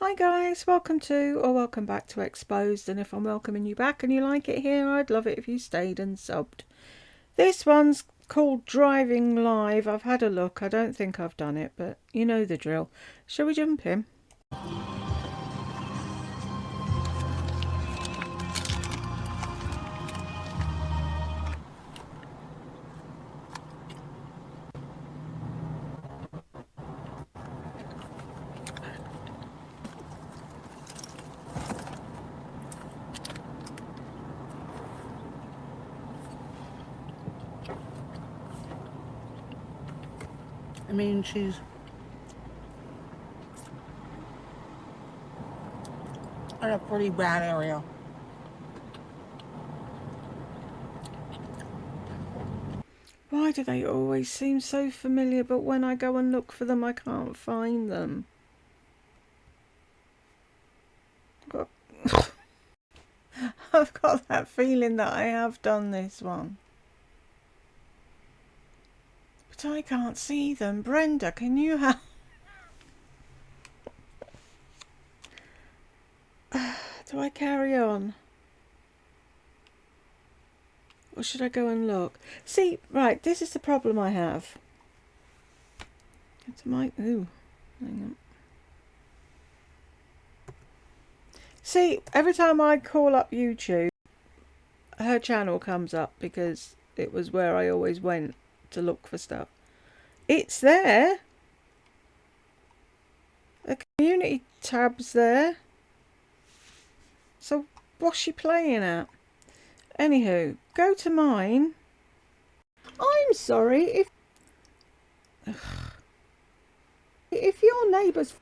Hi guys, welcome to or welcome back to Exposed, and if I'm welcoming you back and you like it here, I'd love it if you stayed and subbed. This one's called Driving Live. I've had a look. I don't think I've done it, but you know the drill. Shall we jump in? I mean, she's in a pretty bad area. Why do they always seem so familiar, but when I go and look for them, I can't find them? I've got that feeling that I have done this one. But I can't see them. Brenda, can you help? Do I carry on? Or should I go and look? See, right, this is the problem I have. It's my... Ooh, hang on. See, every time I call up YouTube, her channel comes up because it was where I always went to look for stuff. It's there. The community tab's there. So what's she playing at? Anywho, go to mine. I'm sorry if your neighbour's...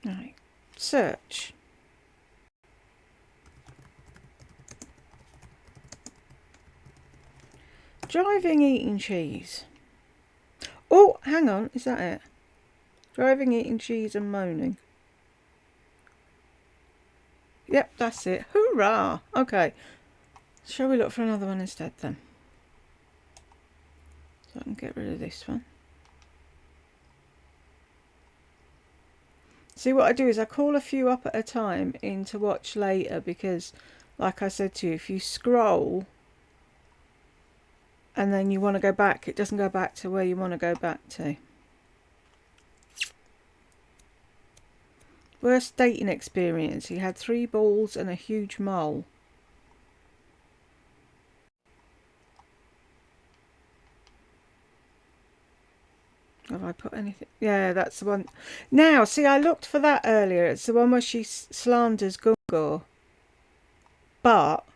Right, search. Driving, eating cheese. Oh, hang on, is that it? Driving, eating cheese and moaning. Yep, that's it. Hoorah! Okay. Shall we look for another one instead then? So I can get rid of this one. See, what I do is I call a few up at a time in to watch later because, like I said to you, if you scroll and then you want to go back, it doesn't go back to where you want to go back to. Worst dating experience. He had 3 balls and a huge mole. Have I put anything? Yeah, that's the one. Now, see, I looked for that earlier. It's the one where she slanders Gungo. But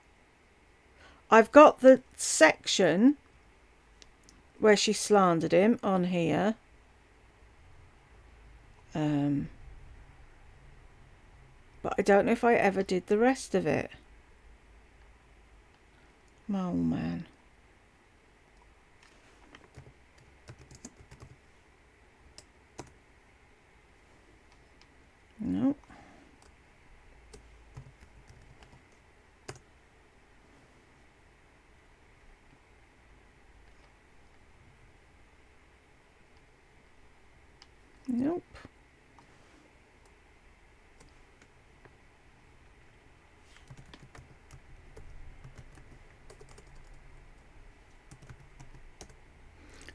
I've got the section where she slandered him on here. But I don't know if I ever did the rest of it. Oh, man. Nope. Nope.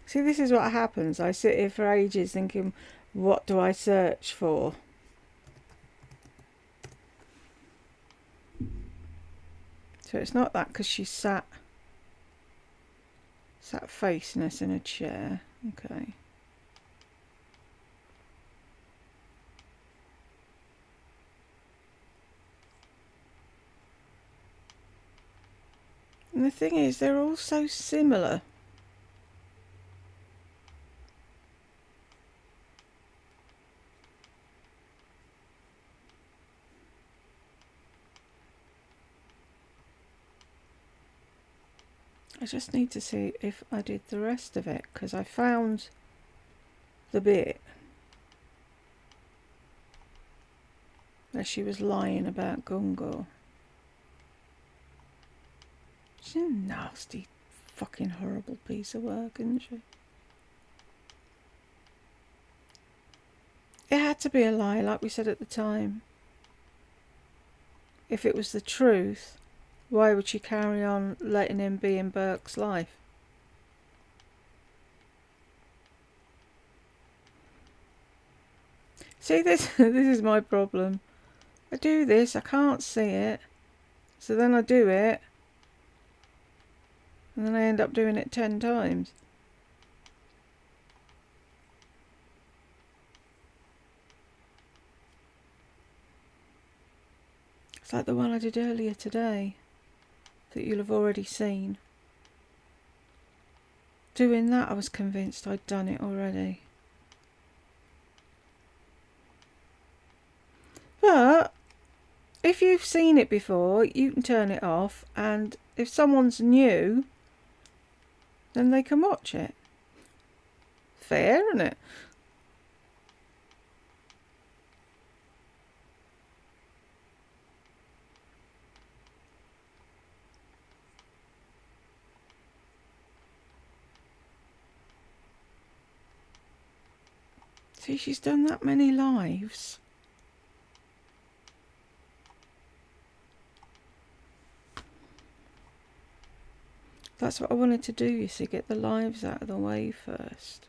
See, this is what happens. I sit here for ages thinking, what do I search for? So it's not that because she sat facing us in a chair. Okay. And the thing is, they're all so similar. I just need to see if I did the rest of it, because I found the bit where she was lying about Gungo. She's a nasty, fucking horrible piece of work, isn't she? It had to be a lie, like we said at the time. If it was the truth, why would she carry on letting him be in Burke's life? See, this is my problem. I do this, I can't see it, so then I do it, and then I end up doing it 10 times. It's like the one I did earlier today, that you'll have already seen. Doing that, I was convinced I'd done it already. But if you've seen it before, you can turn it off, and if someone's new, then they can watch it. Fair, isn't it? See, she's done that many lives. That's what I wanted to do, you see, get the lives out of the way first.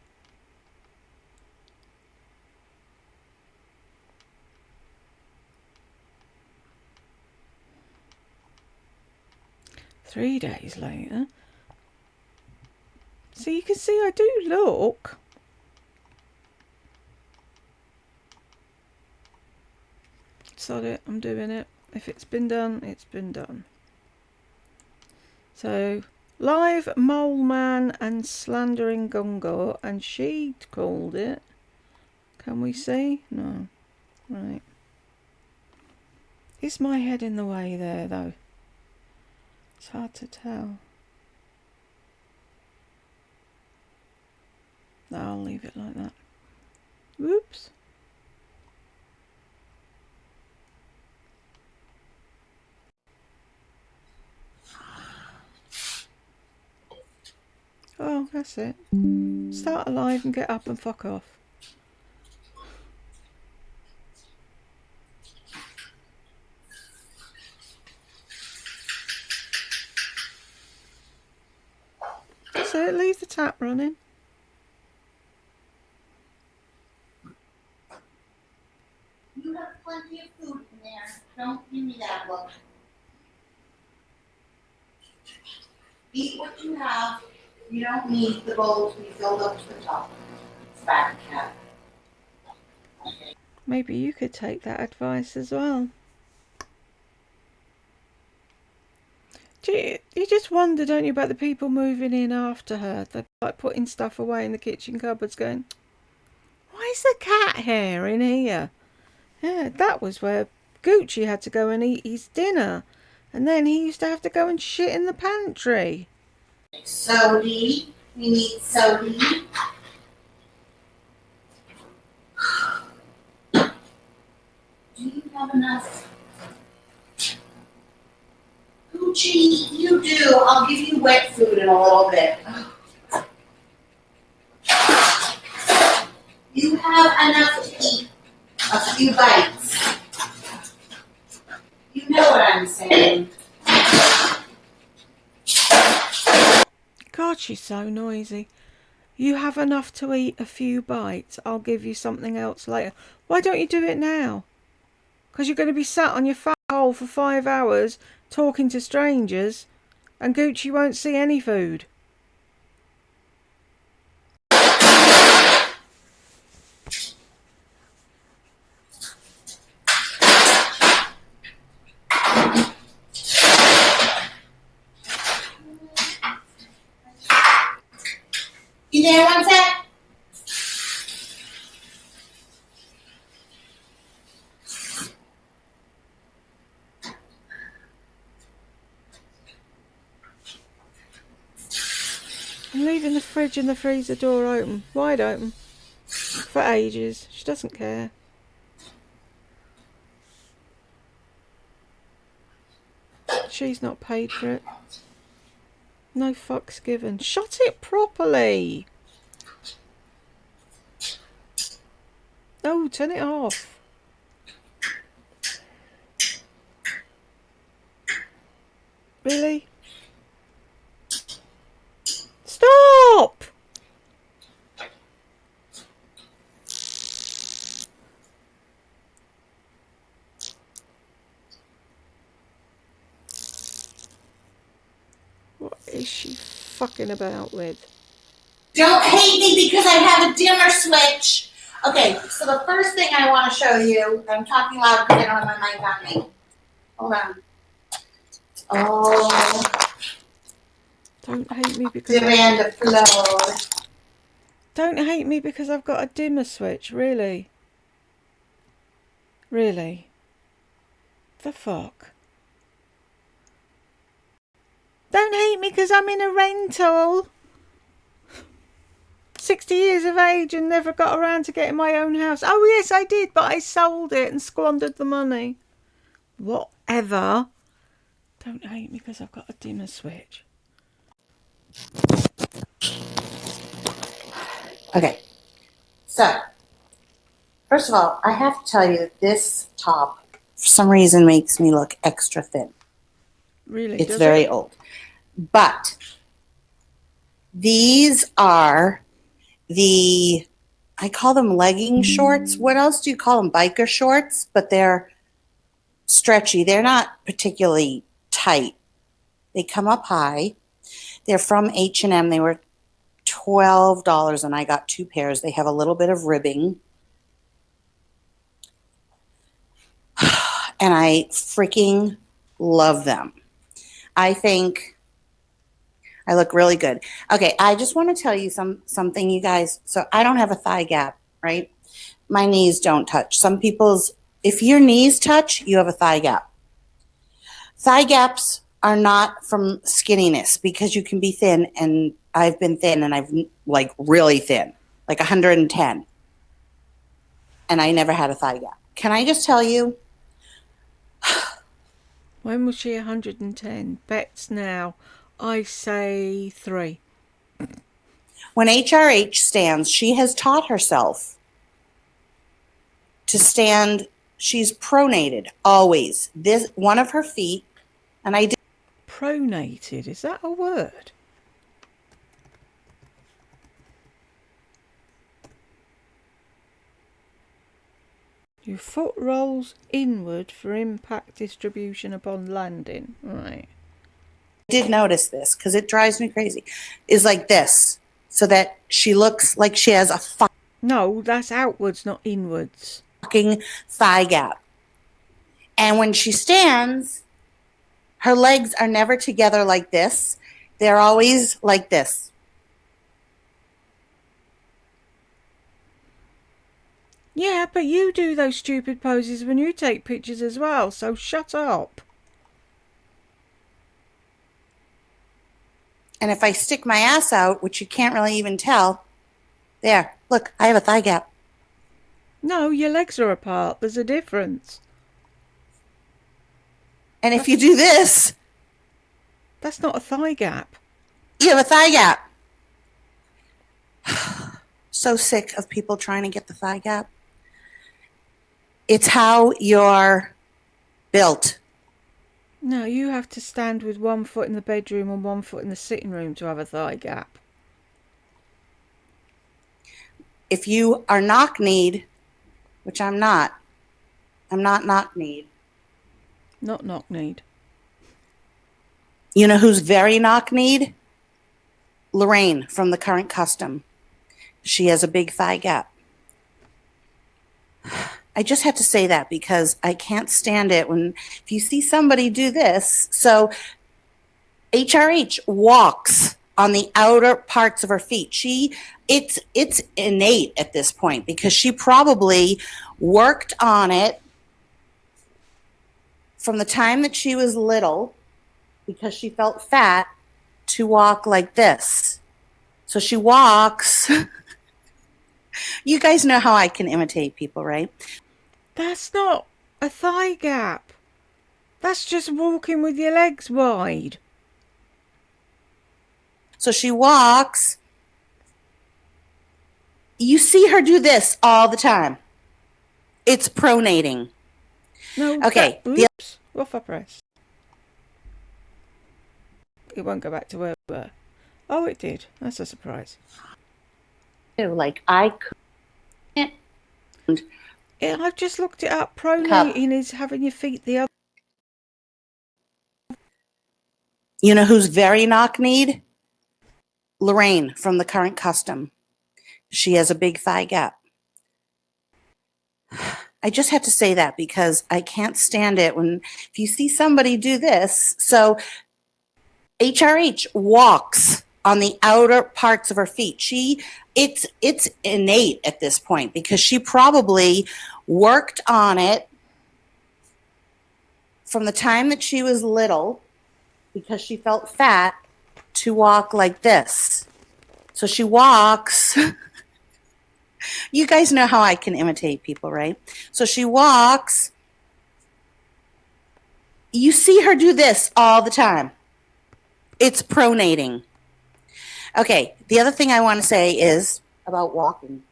Three days later. So you can see I do look. Sod it, I'm doing it. If it's been done, it's been done. So, live Mole Man and Slandering Gungo, and she called it. Can we see? No. Right. Is my head in the way there, though? It's hard to tell. No, I'll leave it like that. Whoops. Oh, that's it. Start a live and get up and fuck off. That's it, leave the tap running. You have plenty of food in there. Don't give me that look. Eat what you have. You don't need the bowl to be filled up to the top. It's fat cat. Maybe you could take that advice as well. You just wonder, don't you, about the people moving in after her? They're like putting stuff away in the kitchen cupboards going, why is the cat hair in here? Yeah, that was where Gucci had to go and eat his dinner. And then he used to have to go and shit in the pantry. Sody. We need sody. Do you have enough? Gucci, you do. I'll give you wet food in a little bit. You have enough to eat a few bites. You know what I'm saying. God, she's so noisy. You have enough to eat a few bites. I'll give you something else later. Why don't you do it now? Because you're going to be sat on your fat hole for 5 hours talking to strangers, and Gucci won't see any food. You there one sec? I'm leaving the fridge and the freezer door open, wide open, for ages. She doesn't care. She's not paid for it. No fucks given. Shut it properly. No, turn it off. Really? Stop! What is she fucking about with? Don't hate me because I have a dimmer switch. Okay, so the first thing I want to show you, I'm talking loud because I don't have my mic on me. Hold on. Oh, Don't hate me because demand to flow. don't hate me because I've got a dimmer switch, really. Really? The fuck? Don't hate me because I'm in a rental. 60 years of age and never got around to getting my own house. Oh yes, I did, but I sold it and squandered the money. Whatever. Don't hate me because I've got a dimmer switch. Okay, so first of all, I have to tell you that this top, for some reason, makes me look extra thin. Really? It's very old. But these are I call them legging shorts. What else do you call them? Biker shorts, but they're stretchy. They're not particularly tight. They come up high. They're from H&M. They were $12 and I got 2 pairs. They have a little bit of ribbing. And I freaking love them. I think I look really good. Okay, I just want to tell you something, you guys. So I don't have a thigh gap, right? My knees don't touch. Some people's, if your knees touch, you have a thigh gap. Thigh gaps are not from skinniness because you can be thin, and I've been thin, and I've like really thin, like 110. And I never had a thigh gap. Can I just tell you? When was she 110? Bets now. I say 3. When HRH stands, she has taught herself to stand. She's pronated always. This one of her feet, and I did. Pronated, is that a word? Your foot rolls inward for impact distribution upon landing. Right. Did notice this because it drives me crazy. Is like this, so that she looks like she has a No, that's outwards, not inwards. fucking thigh gap. And when she stands, her legs are never together like this. They're always like this. Yeah, but you do those stupid poses when you take pictures as well, so shut up. And if I stick my ass out, which you can't really even tell, there, look, I have a thigh gap. No, your legs are apart. There's a difference. And if you do this, That's not a thigh gap. you have a thigh gap. So sick of people trying to get the thigh gap. It's how you're built. No, you have to stand with one foot in the bedroom and one foot in the sitting room to have a thigh gap. If you are knock-kneed, which I'm not knock-kneed. Not knock-kneed. You know who's very knock-kneed? Lorraine from the Current Custom. She has a big thigh gap. I just had to say that because I can't stand it when if you see somebody do this. So HRH walks on the outer parts of her feet. It's innate at this point because she probably worked on it from the time that she was little because she felt fat to walk like this. So she walks. You guys know how I can imitate people, right? That's not a thigh gap. That's just walking with your legs wide. So she walks. You see her do this all the time. It's pronating. No, Okay. Oops. What if I press? It won't go back to where we were. Oh, it did. That's a surprise. Like I couldn't. Yeah, I've just looked it up. Pronating is having your feet the other. You know who's very knock-kneed? Lorraine from the Current Custom. She has a big thigh gap. I just had to say that because I can't stand it when if you see somebody do this. So HRH walks on the outer parts of her feet. It's innate at this point because she probably worked on it from the time that she was little because she felt fat to walk like this. So she walks. You guys know how I can imitate people, right? So she walks. You see her do this all the time. It's pronating. Okay, the other thing I want to say is about walking.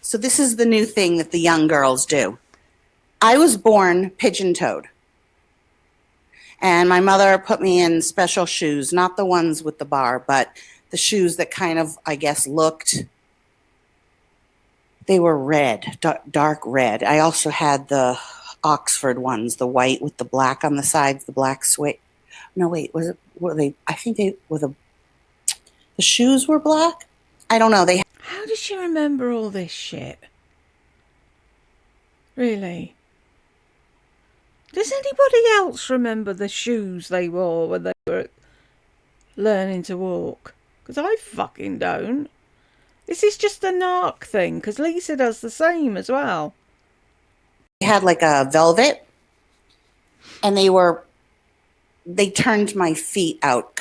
So this is the new thing that the young girls do. I was born pigeon-toed. And my mother put me in special shoes, not the ones with the bar, but the shoes that kind of, I guess, looked, they were red, dark red. I also had the Oxford ones, the white with the black on the sides, the black suede. No, wait, were they, I think they were the shoes were black? I don't know. How does she remember all this shit? Really? Does anybody else remember the shoes they wore when they were learning to walk? Because I fucking don't. This is just a narc thing, because Lisa does the same as well. They had like a velvet, and they turned my feet out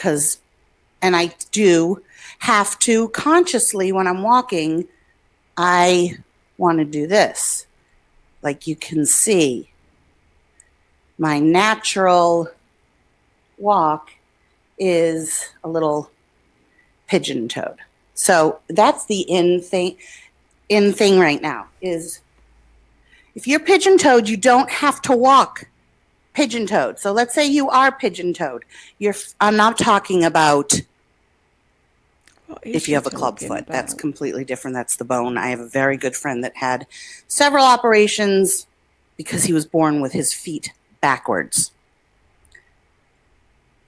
and I do have to consciously when I'm walking, I want to do this. Like you can see, my natural walk is a little pigeon-toed. So that's the in thing right now is if you're pigeon-toed, you don't have to walk pigeon-toed. So let's say you are pigeon-toed. I'm not talking about if you have a club foot. That's completely different. That's the bone. I have a very good friend that had several operations because he was born with his feet backwards.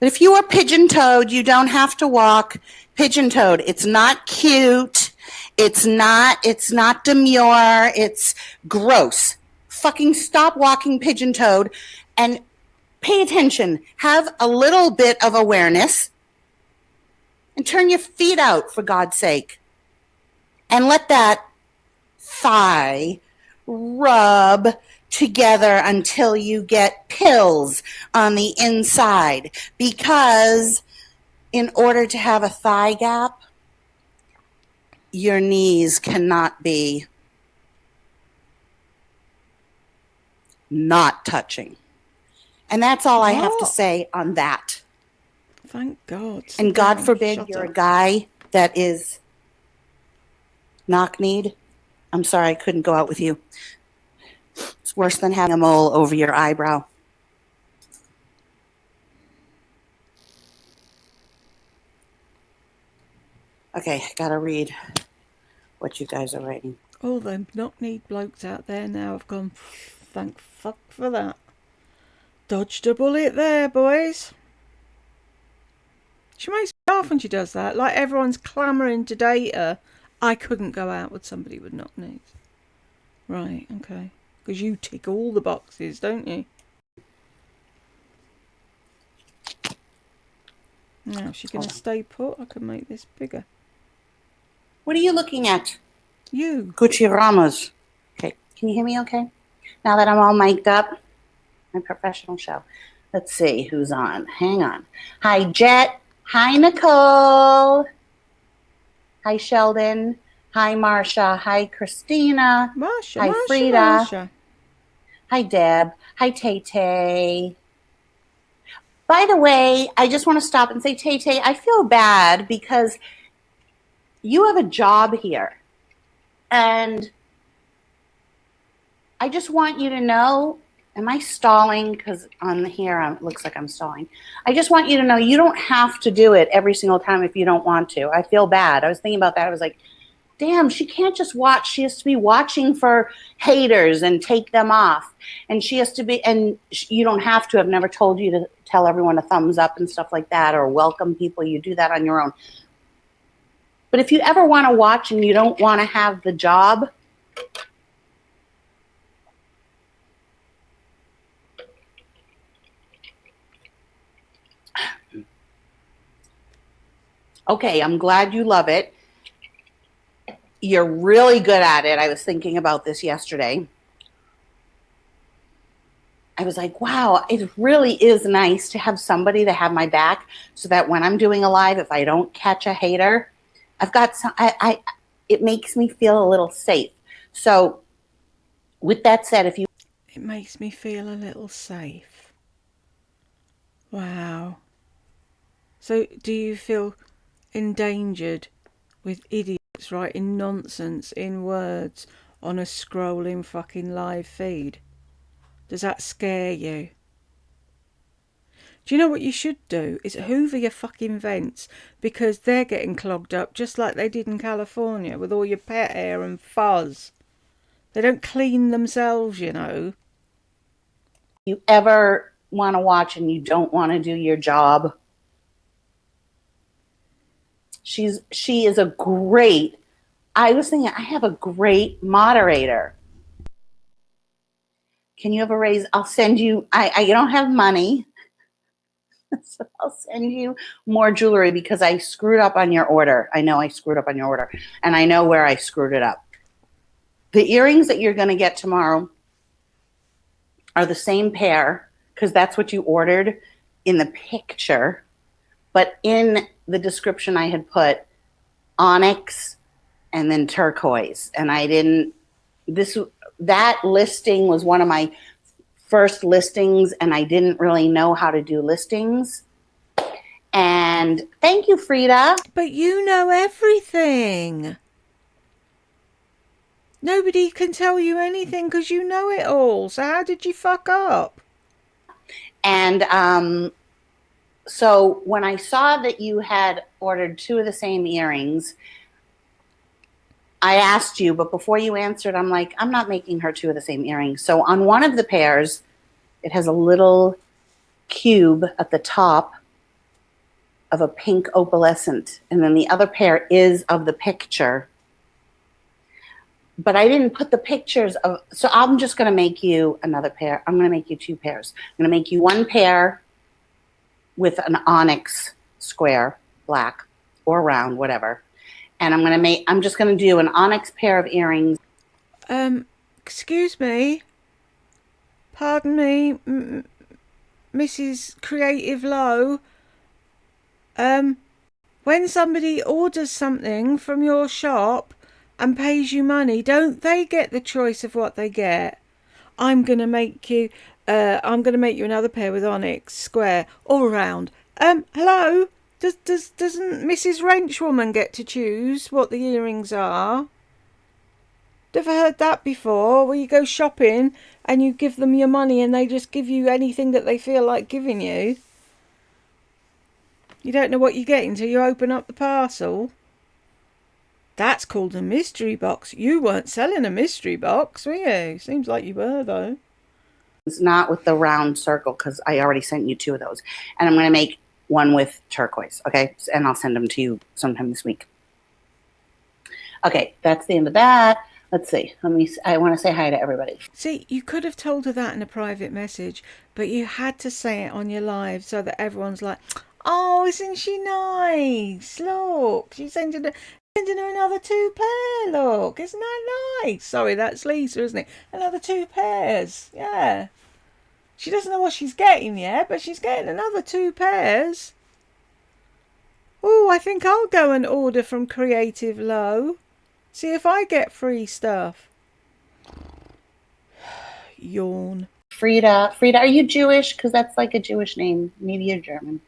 But if you are pigeon-toed, you don't have to walk pigeon-toed. It's not cute. It's not demure. It's gross. Fucking stop walking pigeon-toed and pay attention. Have a little bit of awareness and turn your feet out, for God's sake. And let that thigh rub together until you get pills on the inside. Because in order to have a thigh gap, your knees cannot be not touching. And that's all I have to say on that. Thank God. And God forbid you're a guy that is knock-kneed. I'm sorry I couldn't go out with you. It's worse than having a mole over your eyebrow. Okay, gotta read what you guys are writing. All them knock-kneed blokes out there now have gone, thank fuck for that. Dodged a bullet there, boys. She makes me laugh when she does that. Like everyone's clamouring to date her. I couldn't go out with somebody with knock knees. Right, okay. Because you tick all the boxes, don't you? Now, is she going to stay put? I can make this bigger. What are you looking at? You. Gucci Ramos. Okay, can you hear me okay? Now that I'm all mic'd up, my professional show. Let's see who's on. Hang on. Hi, Jet. Hi, Nicole. Hi, Sheldon. Hi, Marsha. Hi, Christina. Hi, Frida. Marsha. Hi, Deb. Hi, Tay-Tay. By the way, I just want to stop and say, Tay-Tay, I feel bad because you have a job here. And I just want you to know, am I stalling? Because on here, it looks like I'm stalling. I just want you to know you don't have to do it every single time if you don't want to. I feel bad. I was thinking about that. I was like, damn, she can't just watch. She has to be watching for haters and take them off. And she has to be, and you don't have to. I've never told you to tell everyone a thumbs up and stuff like that or welcome people. You do that on your own. But if you ever want to watch and you don't want to have the job, okay, I'm glad you love it. You're really good at it. I was thinking about this yesterday. I was like, wow, it really is nice to have somebody to have my back so that when I'm doing a live, if I don't catch a hater, I've got some, it makes me feel a little safe. So with that said, if you... It makes me feel a little safe. Wow. So do you feel endangered with idiots writing nonsense in words on a scrolling fucking live feed? Does that scare you? Do you know what you should do? Is hoover your fucking vents, because they're getting clogged up just like they did in California with all your pet hair and fuzz. They don't clean themselves, you know. You ever want to watch and you don't want to do your job, she is a great, I was thinking, I have a great moderator. Can you have a raise? I'll send you, I don't have money, so I'll send you more jewelry because I screwed up on your order. I know I screwed up on your order, and I know where I screwed it up. The earrings that you're going to get tomorrow are the same pair because that's what you ordered in the picture. But in the description, I had put onyx and then turquoise. And I didn't, that listing was one of my first listings, and I didn't really know how to do listings. And thank you, Frida. But you know everything. Nobody can tell you anything because you know it all. So how did you fuck up? And so when I saw that you had ordered 2 of the same earrings, I asked you, but before you answered, I'm like, I'm not making her 2 of the same earrings. So on one of the pairs, it has a little cube at the top of a pink opalescent. And then the other pair is of the picture. But I didn't put the pictures of, so I'm just going to make you another pair. I'm going to make you 2 pairs. I'm going to make you 1 pair with an onyx square, black or round, whatever. And I'm just going to do an onyx pair of earrings. Excuse me. Pardon me, Mrs. Creative Low. When somebody orders something from your shop and pays you money, don't they get the choice of what they get? I'm gonna make you another pair with onyx square or round. Hello? Doesn't Mrs. Wrenchwoman get to choose what the earrings are? Never heard that before, where you go shopping and you give them your money and they just give you anything that they feel like giving you. You don't know what you're getting till you open up the parcel. That's called a mystery box. You weren't selling a mystery box, were you? Seems like you were, though. It's not with the round circle because I already sent you 2 of those. And I'm going to make 1 with turquoise, okay? And I'll send them to you sometime this week. Okay, that's the end of that. Let's see. I want to say hi to everybody. See, you could have told her that in a private message, but you had to say it on your live so that everyone's like, oh, isn't she nice? Look, she's sending her another 2 pair. Look, isn't that nice? Sorry, that's Lisa, isn't it? Another 2 pairs. Yeah. She doesn't know what she's getting yet, but she's getting another 2 pairs. Oh, I think I'll go and order from Creative Low. See if I get free stuff. Yawn. Frida, are you Jewish? Because that's like a Jewish name. Maybe you're German.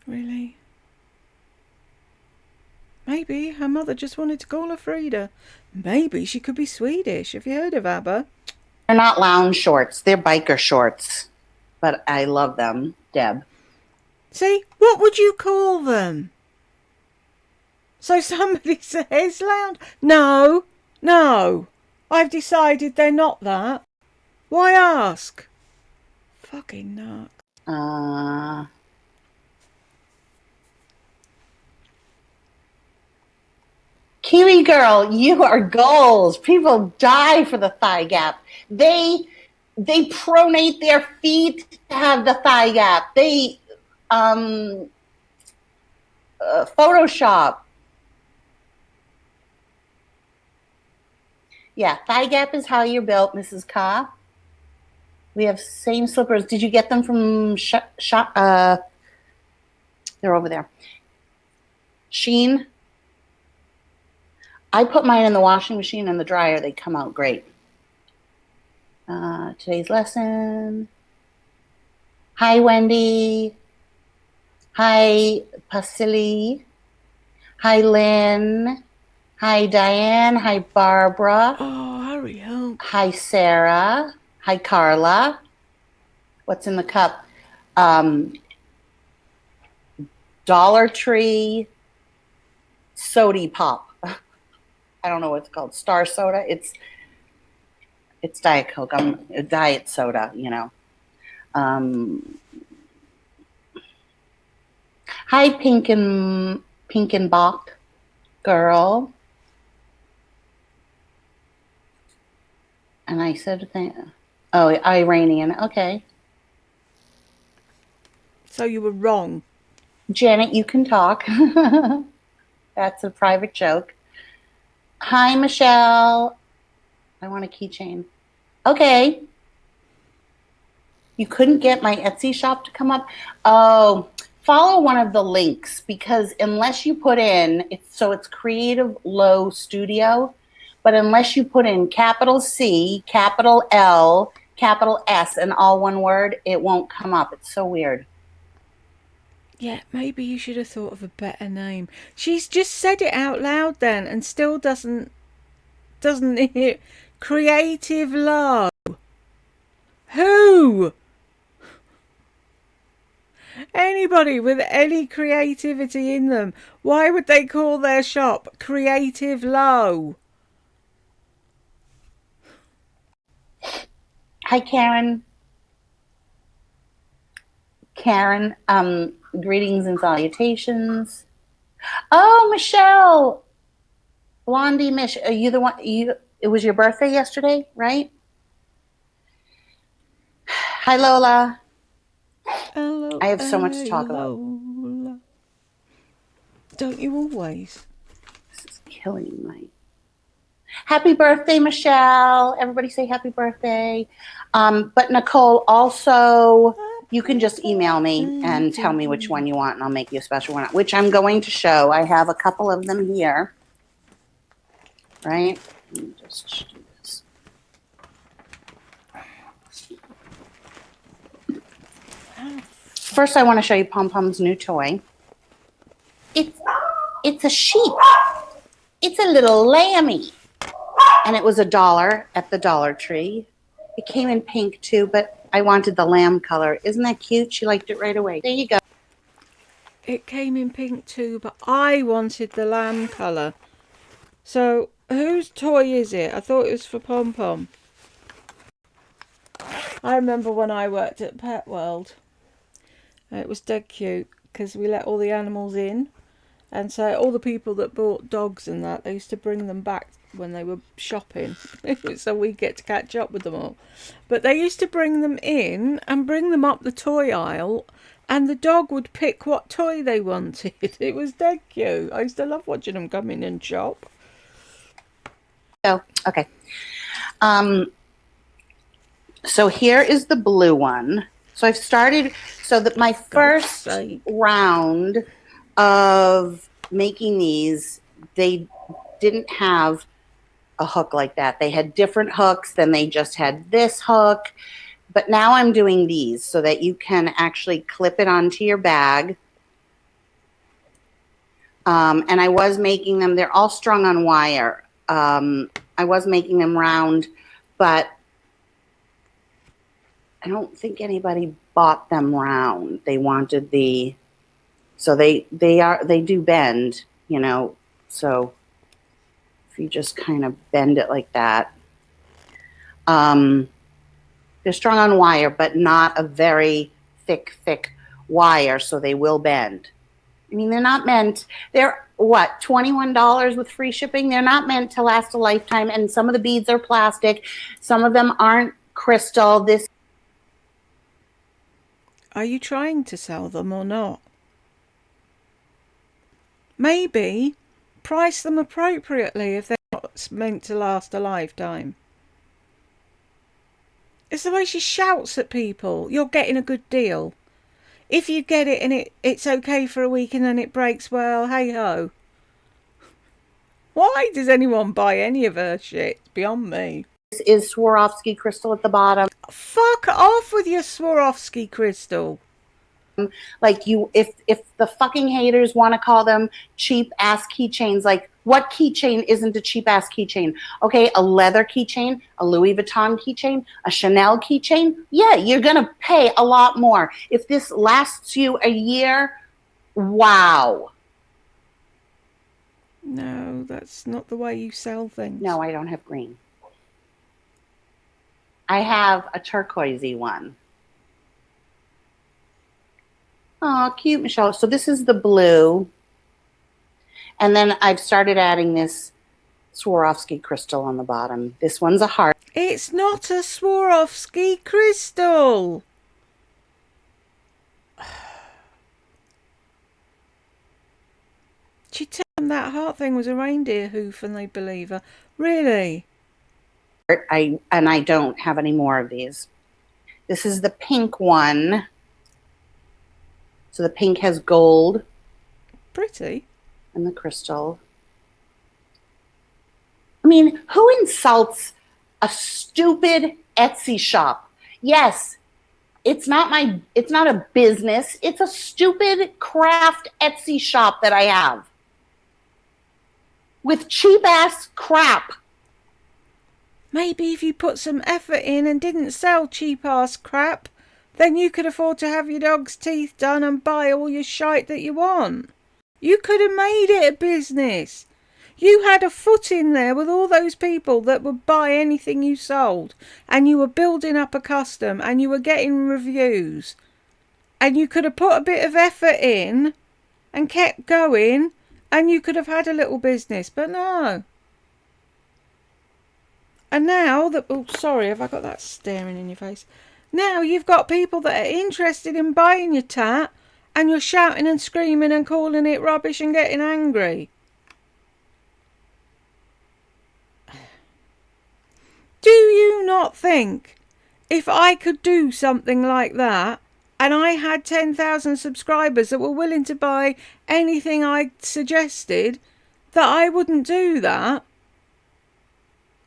Really? Maybe her mother just wanted to call her Frida. Maybe she could be Swedish. Have you heard of ABBA? They're not lounge shorts. They're biker shorts. But I love them, Deb. See, what would you call them? So somebody says lounge. No. I've decided they're not that. Why ask? Fucking nut. Kiwi girl, you are goals. People die for the thigh gap. They pronate their feet to have the thigh gap. They Photoshop. Yeah, thigh gap is how you're built, Mrs. Ka. We have same slippers. Did you get them from shop? They're over there. Sheen. I put mine in the washing machine and the dryer. They come out great. Today's lesson. Hi, Wendy. Hi, Pasili. Hi, Lynn. Hi, Diane. Hi, Barbara. Oh, hurry up. Hi, Sarah. Hi, Carla. What's in the cup? Dollar Tree Sody Pop. I don't know what it's called. Star Soda. It's Diet Coke. Diet soda, you know. Hi, Pink and Bach girl. And I said, oh, Iranian. Okay. So you were wrong. Janet, you can talk. That's a private joke. Hi, Michelle. I want a keychain. Okay. You couldn't get my Etsy shop to come up? Oh, follow one of the links, because unless you put in, it's Creative Low Studio, but unless you put in capital C, capital L, capital S, and all one word, it won't come up. It's so weird. Yeah, maybe you should have thought of a better name. She's just said it out loud then and still doesn't hear. Creative Low. Who? Anybody with any creativity in them. Why would they call their shop Creative Low? Hi, Karen. Karen, greetings and salutations. Oh, Michelle. Blondie Mish. Are you the one? It was your birthday yesterday, right? Hi, Lola. Hello, I have so much to talk about. Lola. Don't you always? This is killing me. Happy birthday, Michelle. Everybody say happy birthday. But Nicole, also, you can just email me and tell me which one you want, and I'll make you a special one, which I'm going to show. I have a couple of them here. Right? Let me just do this. First, I want to show you Pom Pom's new toy. It's a sheep. It's a little lammy. And it was $1 at the Dollar Tree. It came in pink too, but I wanted the lamb color. Isn't that cute? She liked it right away. There you go. It came in pink too, but I wanted the lamb colour. So, whose toy is it? I thought it was for Pom Pom. I remember when I worked at Pet World. It was dead cute because we let all the animals in. And so all the people that bought dogs and that, they used to bring them back when they were shopping. So we get to catch up with them all. But they used to bring them in and bring them up the toy aisle. And the dog would pick what toy they wanted. It was dead cute. I used to love watching them come in and shop. Oh, okay. So here is the blue one. So I've started, so that my first round of making these, they didn't have a hook like that. They had different hooks, then they just had this hook. But now I'm doing these so that you can actually clip it onto your bag. And I was making them, they're all strung on wire. I was making them round, but I don't think anybody bought them round. They wanted so they do bend, you know, so if you just kind of bend it like that. They're strung on wire, but not a very thick wire, so they will bend. I mean, they're not meant, they're what, $21 with free shipping? They're not meant to last a lifetime, and some of the beads are plastic. Some of them aren't crystal. This. Are you trying to sell them or not? Maybe price them appropriately if they're not meant to last a lifetime. It's the way she shouts at people. You're getting a good deal. If you get it and it's okay for a week and then it breaks, well, hey ho. Why does anyone buy any of her shit? It's beyond me. This is Swarovski crystal at the bottom. Fuck off with your Swarovski crystal. Like, if the fucking haters want to call them cheap ass keychains, like, what keychain isn't a cheap ass keychain? Okay, a leather keychain, a Louis Vuitton keychain, a Chanel keychain. Yeah, you're gonna pay a lot more. If this lasts you a year, wow. No, that's not the way you sell things. No, I don't have green. I have a turquoisey one. Oh, cute, Michelle. So this is the blue. And then I've started adding this Swarovski crystal on the bottom. This one's a heart. It's not a Swarovski crystal. She told them that heart thing was a reindeer hoof and they believe her. Really? I don't have any more of these. This is the pink one. So the pink has gold. Pretty. And the crystal. I mean, who insults a stupid Etsy shop? Yes, it's not a business. It's a stupid craft Etsy shop that I have. With cheap ass crap. Maybe if you put some effort in and didn't sell cheap ass crap, then you could afford to have your dog's teeth done and buy all your shite that you want. You could have made it a business. You had a foot in there with all those people that would buy anything you sold, and you were building up a custom and you were getting reviews, and you could have put a bit of effort in and kept going, and you could have had a little business, but no. And now that, oh sorry, have I got that staring in your face? Now you've got people that are interested in buying your tat, and you're shouting and screaming and calling it rubbish and getting angry. Do you not think if I could do something like that and I had 10,000 subscribers that were willing to buy anything I suggested, that I wouldn't do that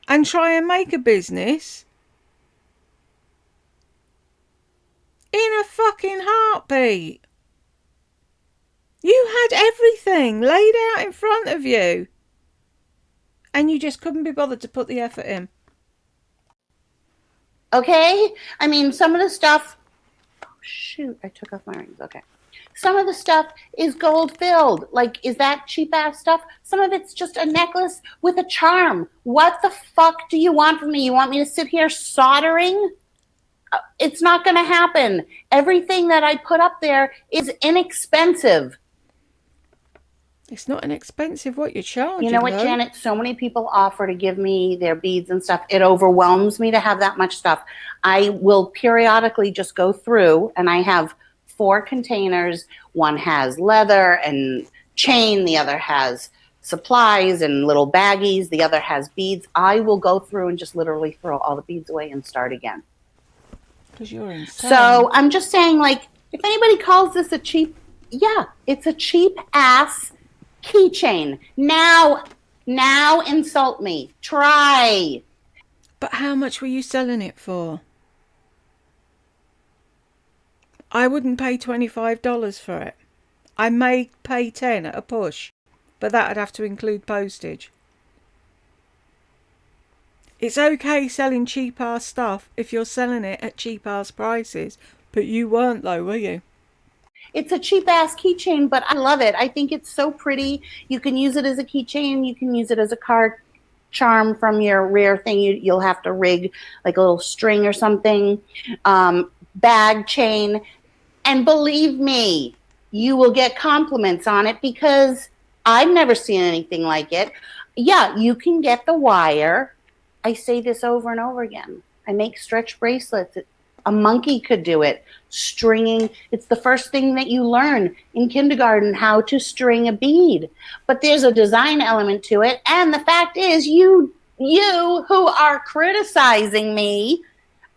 and try and make a business? In a fucking heartbeat. You had everything laid out in front of you, and you just couldn't be bothered to put the effort in. Okay? I mean, some of the stuff... Oh, shoot. I took off my rings. Okay. Some of the stuff is gold filled. Like, is that cheap ass stuff? Some of it's just a necklace with a charm. What the fuck do you want from me? You want me to sit here soldering? It's not going to happen. Everything that I put up there is inexpensive. It's not inexpensive what you're charging. You know what, though. Janet? So many people offer to give me their beads and stuff. It overwhelms me to have that much stuff. I will periodically just go through, and I have 4 containers. One has leather and chain. The other has supplies and little baggies. The other has beads. I will go through and just literally throw all the beads away and start again. Because you're insane. So I'm just saying, like, if anybody calls this a cheap, yeah, it's a cheap ass keychain. Now insult me. Try. But how much were you selling it for? I wouldn't pay $25 for it. I may pay 10 at a push. but that'd have to include postage. It's okay selling cheap ass stuff if you're selling it at cheap ass prices, but you weren't though, were you? It's a cheap ass keychain, but I love it. I think it's so pretty. You can use it as a keychain. You can use it as a car charm from your rear thing. You'll have to rig like a little string or something. Bag chain. And believe me, you will get compliments on it because I've never seen anything like it. Yeah, you can get the wire. I say this over and over again. I make stretch bracelets. A monkey could do it. Stringing, it's the first thing that you learn in kindergarten, how to string a bead. But there's a design element to it. And the fact is, you who are criticizing me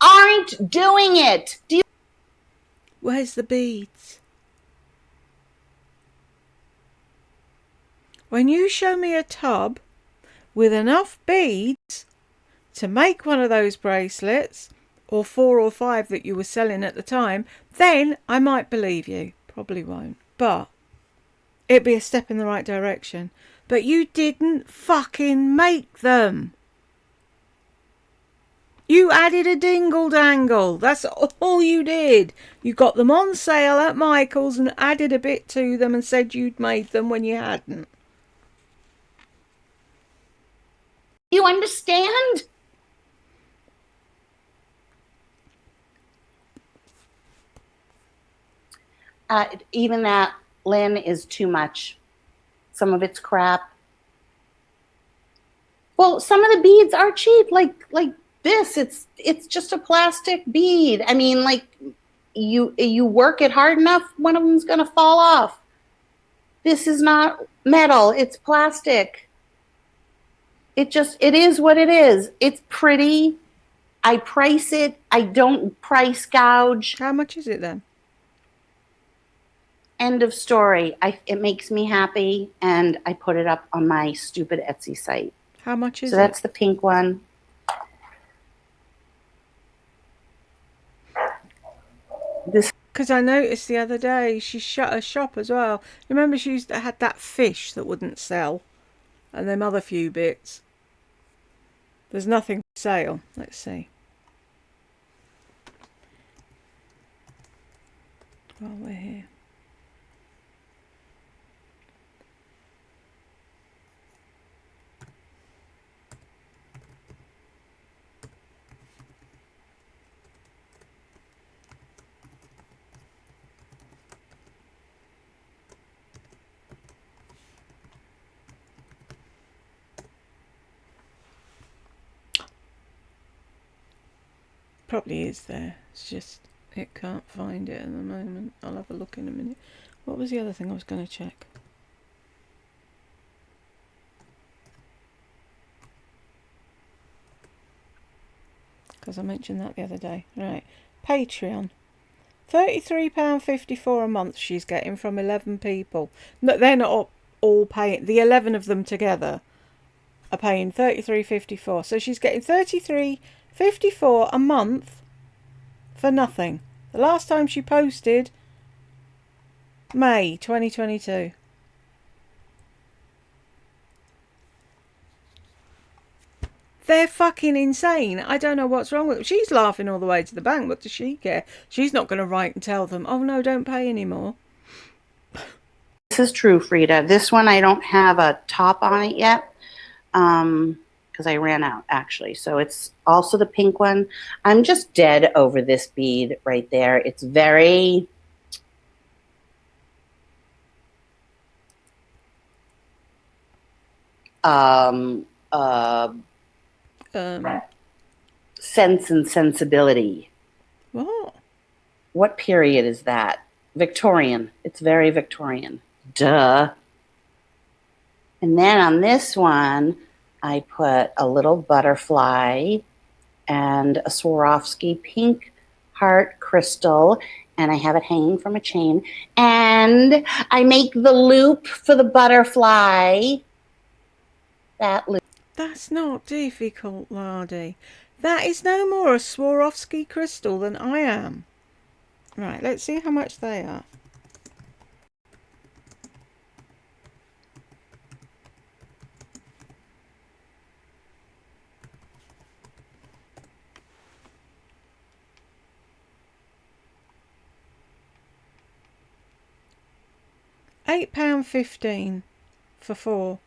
aren't doing it. Do you? Where's the beads? When you show me a tub with enough beads to make one of those bracelets, or 4 or 5 that you were selling at the time, then I might believe you. Probably won't. But it'd be a step in the right direction. But you didn't fucking make them. You added a dingle dangle. That's all you did. You got them on sale at Michael's and added a bit to them and said you'd made them when you hadn't. You understand? Even that, Lynn, is too much. Some of it's crap. Well, some of the beads are cheap, like this. It's just a plastic bead. I mean, like you work it hard enough, one of them's gonna fall off. This is not metal. It's plastic. It is what it is. It's pretty. I price it. I don't price gouge. How much is it then? End of story. It makes me happy, and I put it up on my stupid Etsy site. How much is it? So that's the pink one. This, because I noticed the other day she shut her shop as well. Remember she had that fish that wouldn't sell, and them other few bits. There's nothing for sale. Let's see. While we're here. Probably is there. It's just it can't find it at the moment. I'll have a look in a minute. What was the other thing I was going to check? Because I mentioned that the other day. Right. Patreon. £33.54 a month she's getting from 11 people. No, they're not all paying. The 11 of them together are paying £33.54. So she's getting £33.54 a month for nothing. The last time she posted, May 2022. They're fucking insane. I don't know what's wrong with them. She's laughing all the way to the bank. What does she care? She's not going to write and tell them, oh no, don't pay anymore. This is true, Frida. This one I don't have a top on it yet because I ran out, actually. So it's also the pink one. I'm just dead over this bead right there. It's very... Sense and Sensibility. What? What period is that? Victorian. It's very Victorian. Duh. And then on this one, I put a little butterfly and a Swarovski pink heart crystal, and I have it hanging from a chain. And I make the loop for the butterfly. That loop. That's not difficult, Lardy. That is no more a Swarovski crystal than I am. Right, let's see how much they are. £8.15 for 4.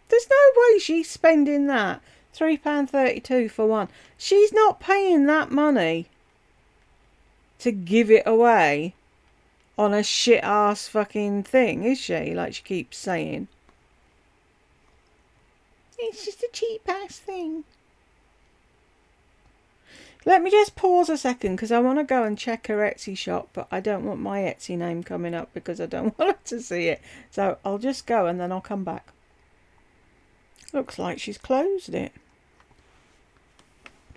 There's no way she's spending that. £3.32 for 1. She's not paying that money to give it away on a shit ass fucking thing, is she? Like she keeps saying. It's just a cheap ass thing. Let me just pause a second because I want to go and check her Etsy shop, but I don't want my Etsy name coming up because I don't want her to see it. So I'll just go and then I'll come back. Looks like she's closed it.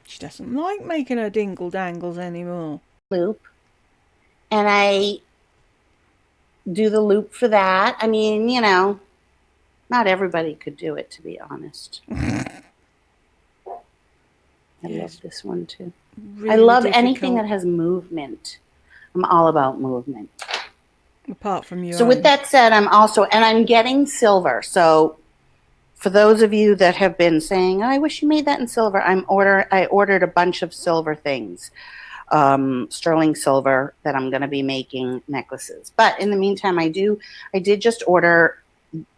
She doesn't like making her dingle dangles anymore. Loop. And I do the loop for that. I mean, you know, not everybody could do it, to be honest. I love this one too. Really I love difficult. anything that has movement. I'm all about movement. Apart from you. So with that said, I'm getting silver. So for those of you that have been saying, oh, I wish you made that in silver, I ordered a bunch of silver things, sterling silver, that I'm going to be making necklaces. But in the meantime, I did just order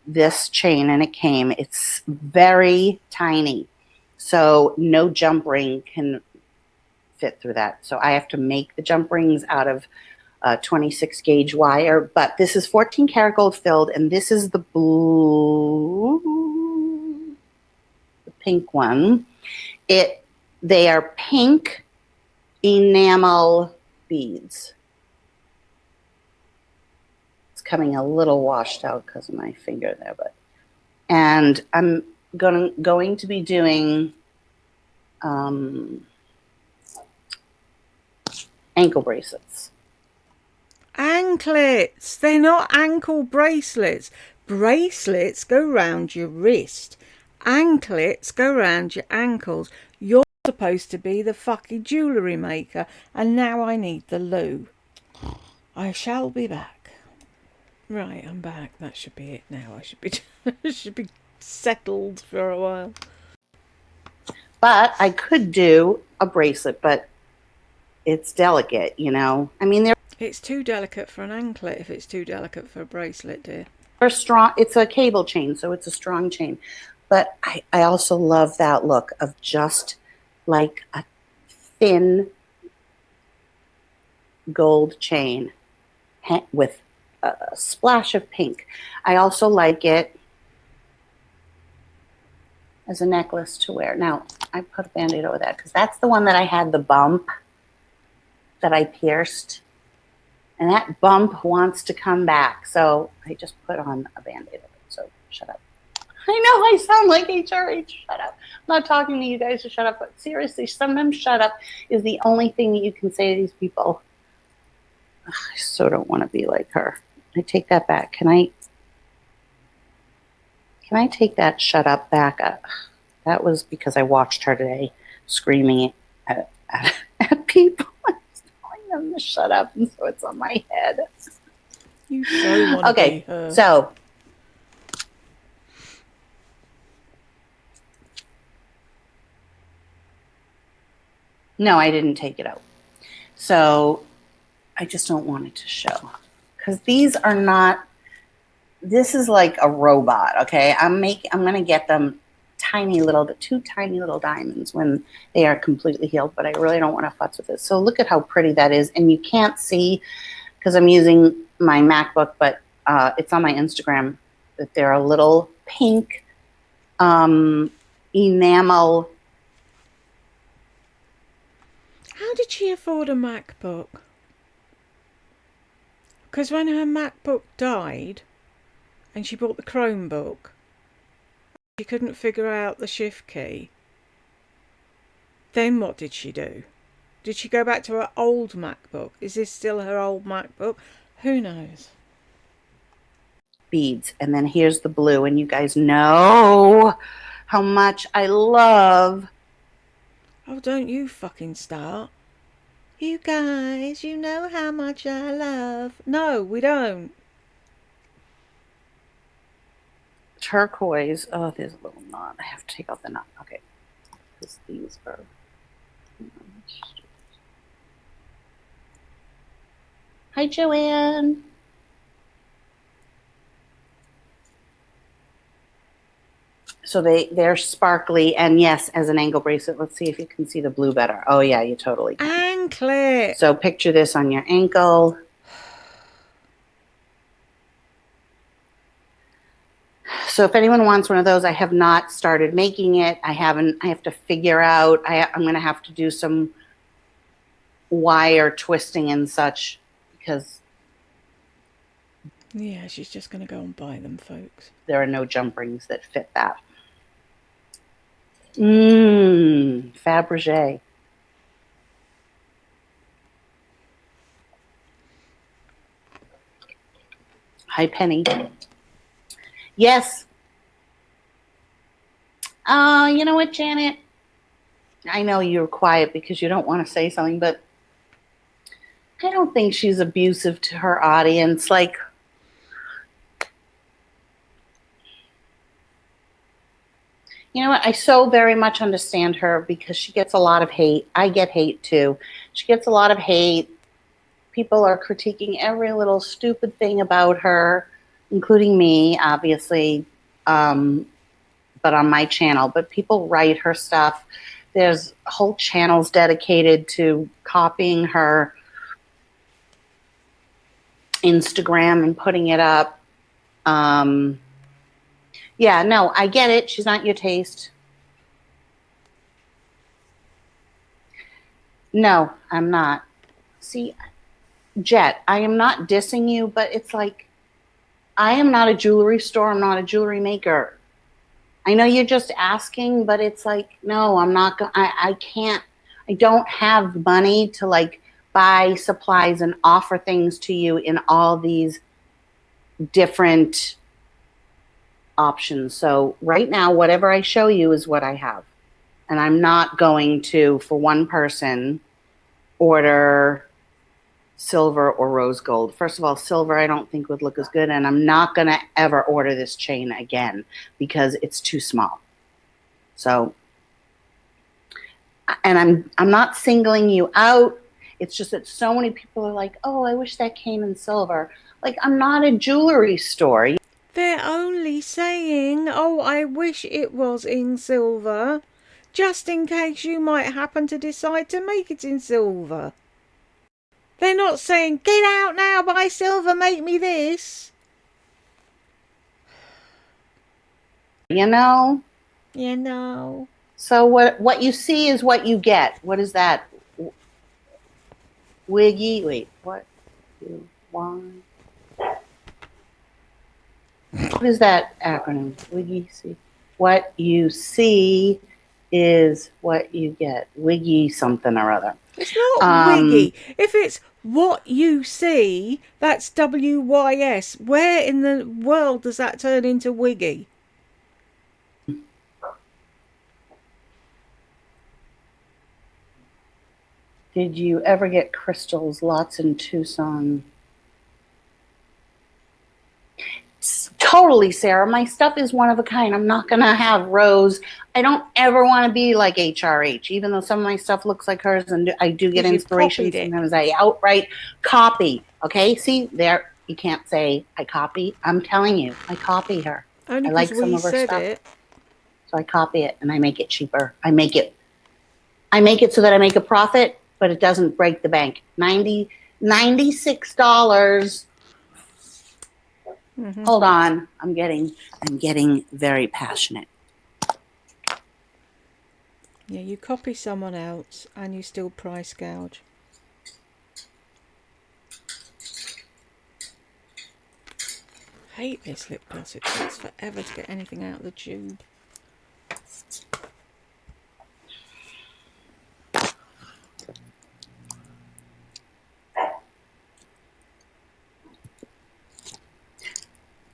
this chain, and it came. It's very tiny, so no jump ring can fit through that. So I have to make the jump rings out of 26 gauge wire, but this is 14 karat gold filled, and this is the blue, the pink one. They are pink enamel beads. It's coming a little washed out because of my finger there, and I'm going to be doing ankle bracelets. Anklets. They're not ankle bracelets. Bracelets go round your wrist. Anklets go round your ankles. You're supposed to be the fucking jewellery maker, and now I need the loo. I shall be back. Right, I'm back. That should be it now. I should be settled for a while. But I could do a bracelet, but it's delicate, you know. I mean, it's too delicate for an anklet if it's too delicate for a bracelet, dear. They're strong. It's a cable chain, so it's a strong chain. But I also love that look of just like a thin gold chain with a splash of pink. I also like it as a necklace to wear. Now, I put a Band-Aid over that because that's the one that I had the bump that I pierced. And that bump wants to come back. So I just put on a Band-Aid over it. So shut up. I know I sound like HRH. Shut up. I'm not talking to you guys to shut up. But seriously, sometimes shut up is the only thing that you can say to these people. Ugh, I so don't want to be like her. I take that back. Can I take that shut up back? That was because I watched her today screaming at people. Them to shut up, and so it's on my head. You so want to be her. So no, I didn't take it out. So I just don't want it to show because these are not. This is like a robot. Okay, I'm gonna get them the two tiny little diamonds when they are completely healed, but I really don't want to futz with it. So look at how pretty that is. And you can't see because I'm using my MacBook, but it's on my Instagram that they're a little pink enamel. How did she afford a MacBook? Because when her MacBook died and she bought the Chromebook, she couldn't figure out the shift key. Then what did she do? Did she go back to her old MacBook? Is this still her old MacBook? Who knows? Beads. And then here's the blue. And you guys know how much I love. Oh, don't you fucking start. You guys, you know how much I love. No, we don't. Turquoise. Oh, there's a little knot. I have to take out the knot. Okay. Because these are. Hi, Joanne. So they're sparkly, and yes, as an ankle bracelet. Let's see if you can see the blue better. Oh yeah, you totally can. Anklet. So picture this on your ankle. So if anyone wants one of those, I have not started making it. I have to figure out, I'm going to have to do some wire twisting and such because Yeah, she's just going to go and buy them, folks. there are no jump rings that fit that. Fabergé. Hi, Penny. Yes. You know what, Janet? I know you're quiet because you don't want to say something, but I don't think she's abusive to her audience. Like, you know what? I so very much understand her because she gets a lot of hate. I get hate too. She gets a lot of hate. People are critiquing every little stupid thing about her, including me, obviously, but on my channel. But people write her stuff. There's whole channels dedicated to copying her Instagram and putting it up. Yeah, no, I get it. She's not your taste. No, I'm not. See, Jet, I am not dissing you, but it's like, I am not a jewelry store. I'm not a jewelry maker. I know you're just asking, but it's like, no, I'm not going I can't, I don't have money to like buy supplies and offer things to you in all these different options. So right now, whatever I show you is what I have. And I'm not going to, for one person, order silver or rose gold. First of all, silver I don't think would look as good, and I'm not going to ever order this chain again because it's too small. So, and I'm not singling you out. It's just that so many people are like, oh, I wish that came in silver. Like, I'm not a jewelry store. They're only saying, oh, I wish it was in silver, just in case you might happen to decide to make it in silver. They're not saying, get out now, buy silver, make me this. You know? You know. So what you see is what you get. What is that? Wiggy, wait, what you want? What is that acronym? Wiggy, see? What you see is what you get. Wiggy something or other. It's not wiggy. If it's what you see, that's WYS. Where in the world does that turn into wiggy? Did you ever get crystals? Lots in Tucson. Totally, Sarah. My stuff is one of a kind. I'm not going to have rose. I don't ever want to be like HRH, even though some of my stuff looks like hers and I do get inspiration. Sometimes I outright copy. Okay, see, there, you can't say I copy. I'm telling you, I copy her. Only I like some we of her said stuff. it. So I copy it and I make it cheaper. I make it so that I make a profit, but it doesn't break the bank. $96. Mm-hmm. Hold on. I'm getting very passionate. Yeah, you copy someone else and you still price gouge. I hate this lip gloss. It takes forever to get anything out of the tube.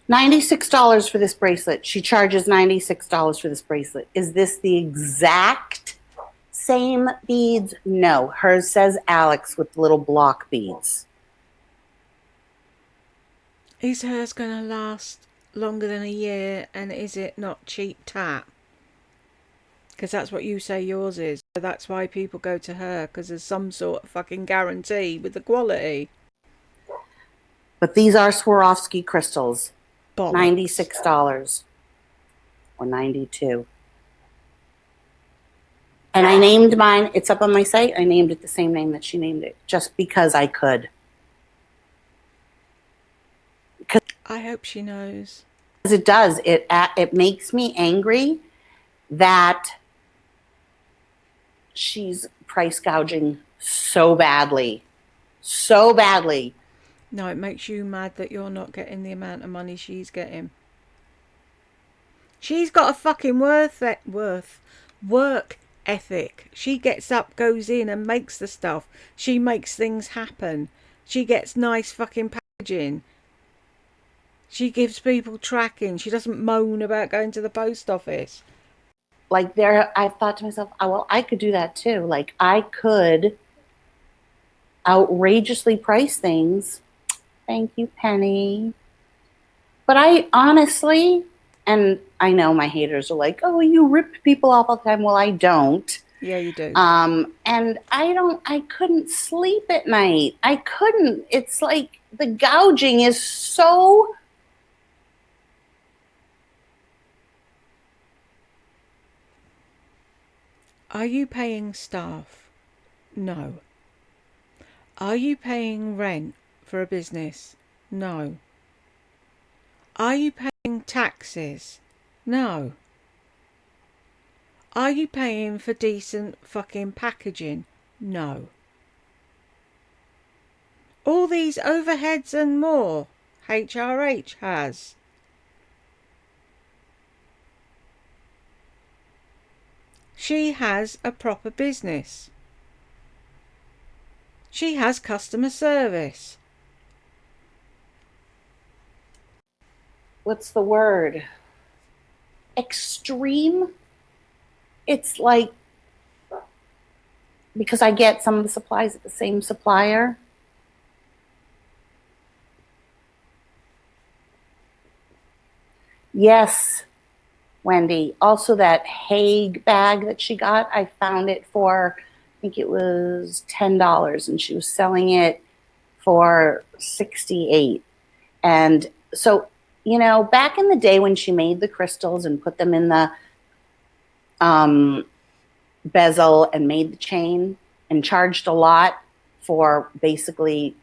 $96 for this bracelet. She charges $96 for this bracelet. Is this the exact same beads? No. Hers says Alex with little block beads. Is hers going to last longer than a year, and is it not cheap tat? Because that's what you say yours is. So that's why people go to her, because there's some sort of fucking guarantee with the quality. But these are Swarovski crystals. Bollocks. $96. or 92. And I named mine, it's up on my site, I named it the same name that she named it, just because I could. I hope she knows. Because it does, it makes me angry that she's price gouging so badly. So badly. No, it makes you mad that you're not getting the amount of money she's getting. She's got a fucking work ethic. She gets up, goes in and makes the stuff. She makes things happen. She gets nice fucking packaging. She gives people tracking. She doesn't moan about going to the post office. Like I've thought to myself, oh, well, I could do that too. Like I could outrageously price things. Thank you, Penny. But I honestly, and I know my haters are like, oh, you rip people off all the time. Well, I don't. Yeah, you do. And I couldn't sleep at night. I couldn't. It's like the gouging is so. Are you paying staff? No. Are you paying rent for a business? No. Are you paying taxes? No. Are you paying for decent fucking packaging? No. All these overheads and more HRH has. She has a proper business. She has customer service. What's the word? Extreme. It's like, because I get some of the supplies at the same supplier. Yes, Wendy. Also, that Hague bag that she got, I found it for, I think it was $10, and she was selling it for $68. And so, you know, back in the day when she made the crystals and put them in the bezel and made the chain and charged a lot for basically,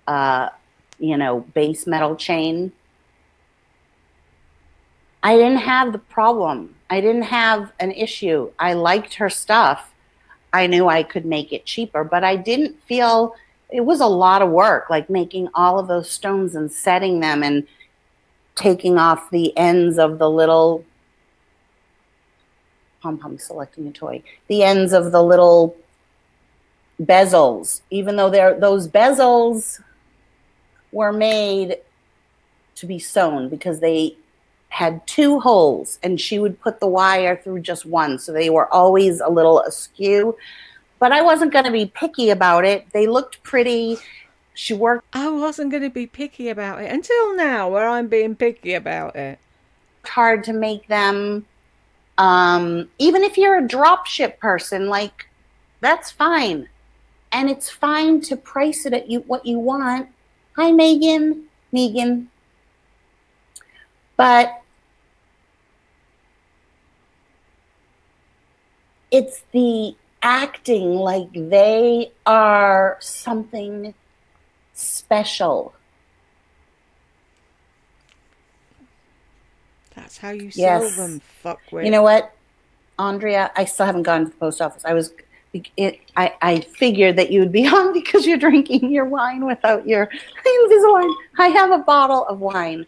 base metal chain, I didn't have the problem. I didn't have an issue. I liked her stuff. I knew I could make it cheaper, but I didn't feel it was a lot of work, like making all of those stones and setting them and taking off the ends of the little pom-pom selecting a toy, the ends of the little bezels, even though those bezels were made to be sewn because they had 2 holes and she would put the wire through just one. So they were always a little askew, but I wasn't going to be picky about it. They looked pretty. She worked. I wasn't going to be picky about it until now where I'm being picky about it. Hard to make them. Even if you're a drop ship person, like that's fine. And it's fine to price it at what you want. Hi, Megan. But it's the acting like they are something special. That's how you sell them, fuckwit. You know what, Andrea? I still haven't gone to the post office. I figured that you would be on because you're drinking your wine without your Invisalign. I have a bottle of wine.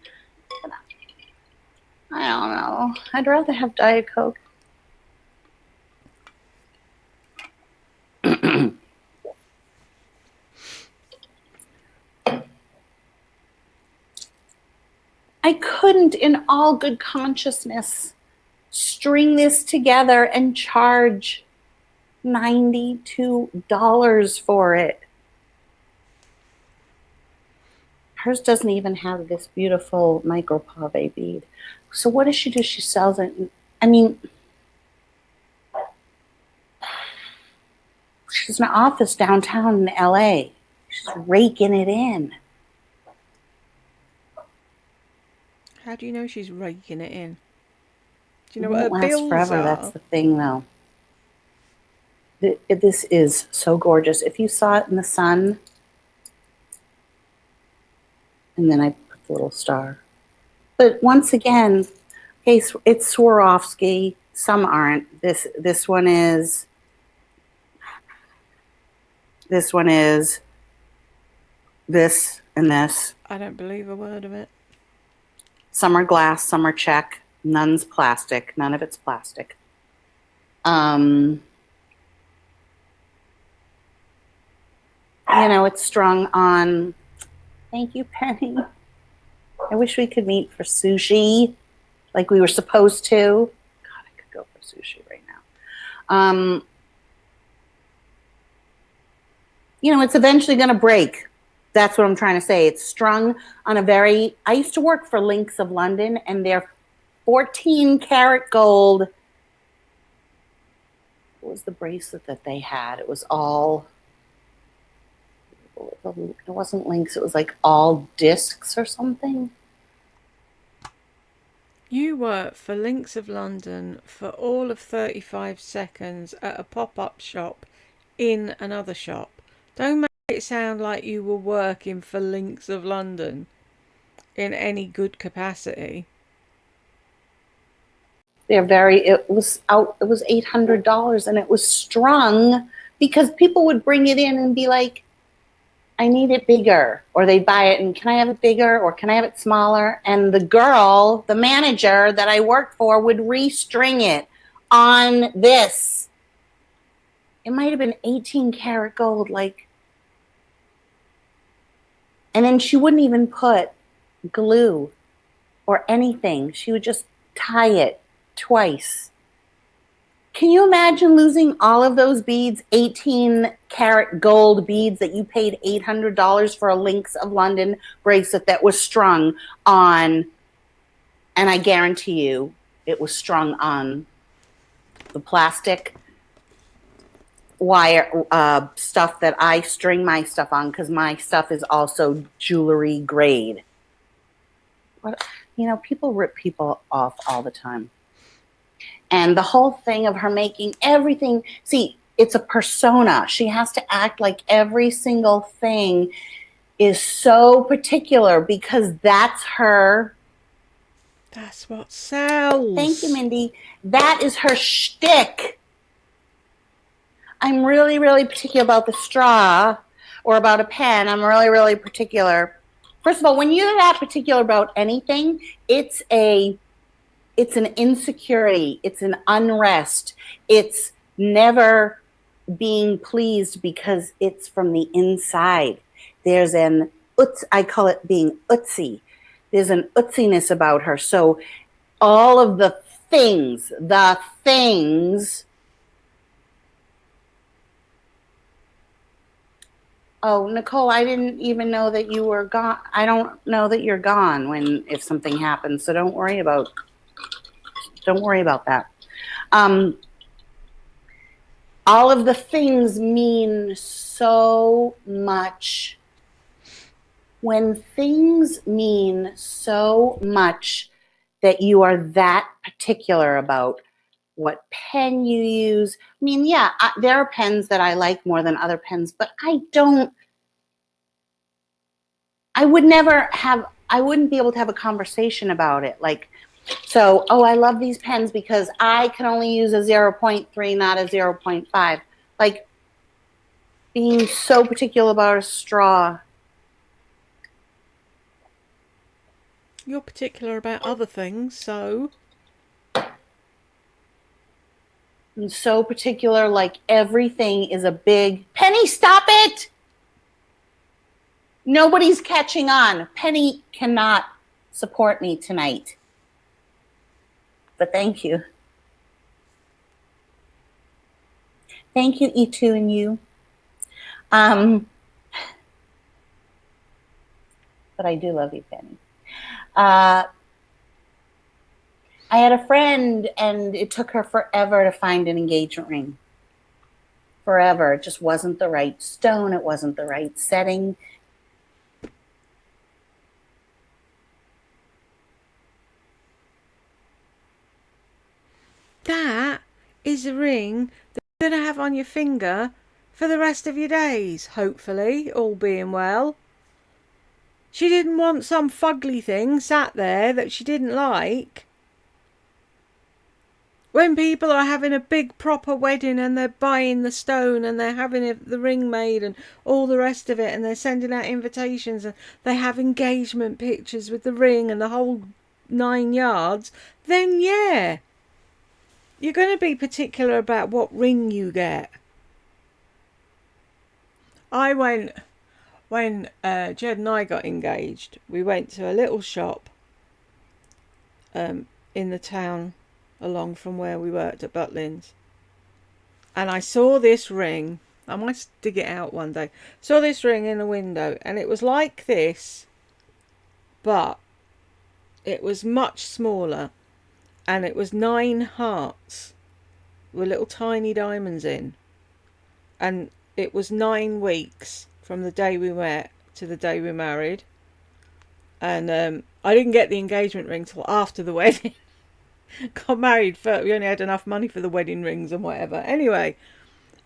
I don't know. I'd rather have Diet Coke. I couldn't, in all good consciousness, string this together and charge $92 for it. Hers doesn't even have this beautiful micro pave bead. So what does she do? She sells it. I mean, she's in an office downtown in LA. She's raking it in. How do you know she's raking it in? Do you know It what her won't last bills forever. That's are? the thing, though. This is so gorgeous. If you saw it in the sun, and then I put the little star. But once again, okay, it's Swarovski. Some aren't. This one is. This one is. This and this. I don't believe a word of it. Some are glass, some are check. None's plastic. None of it's plastic. It's strung on. Thank you, Penny. I wish we could meet for sushi like we were supposed to. God, I could go for sushi right now. It's eventually going to break. That's what I'm trying to say. It's strung on I used to work for Links of London, and they're 14 karat gold. What was the bracelet that they had? It was all, it wasn't links, it was like all discs or something. You worked for Links of London for all of 35 seconds at a pop-up shop in another shop. Don't make it sound like you were working for Links of London in any good capacity. It was $800, and it was strung because people would bring it in and be like, I need it bigger, or they'd buy it and can I have it bigger, or can I have it smaller? And the manager that I worked for would restring it on this. It might have been 18 karat gold, and then she wouldn't even put glue or anything. She would just tie it twice. Can you imagine losing all of those beads, 18 karat gold beads that you paid $800 for a Links of London bracelet that was strung on, and I guarantee you it was strung on the plastic wire stuff that I string my stuff on, because my stuff is also jewelry grade. But, people rip people off all the time. And the whole thing of her making everything, see, it's a persona. She has to act like every single thing is so particular because that's her. That's what sells. Thank you, Mindy. That is her shtick. I'm really, really particular about the straw or about a pen. I'm really, really particular. First of all, when you're that particular about anything, it's an insecurity. It's an unrest. It's never being pleased because it's from the inside. There's I call it being utsy. There's an utsiness about her. So all of the things. Oh, Nicole, I didn't even know that you were gone. I don't know that you're gone if something happens. So don't worry about that. All of the things mean so much. When things mean so much that you are that particular about what pen you use. I mean, yeah, there are pens that I like more than other pens, but I wouldn't be able to have a conversation about it. I love these pens because I can only use a 0.3, not a 0.5. Like being so particular about a straw. You're particular about other things, so. I'm so particular, like everything is a big, Penny, stop it! Nobody's catching on. Penny cannot support me tonight. But thank you. Thank you, E2 and you. But I do love you, Penny. I had a friend, and it took her forever to find an engagement ring. Forever. It just wasn't the right stone. It wasn't the right setting. That is a ring that you're going to have on your finger for the rest of your days, hopefully, all being well. She didn't want some fugly thing sat there that she didn't like. When people are having a big proper wedding and they're buying the stone and they're having the ring made and all the rest of it, and they're sending out invitations and they have engagement pictures with the ring and the whole 9 yards, then yeah, you're going to be particular about what ring you get. I went, when Jed and I got engaged, we went to a little shop in the town along from where we worked at Butlins. And I saw this ring. I might dig it out one day. Saw this ring in the window, and it was like this, but it was much smaller, and it was 9 hearts with little tiny diamonds in. And it was 9 weeks from the day we met to the day we married. And I didn't get the engagement ring till after the wedding. Got married first. We only had enough money for the wedding rings and whatever. Anyway,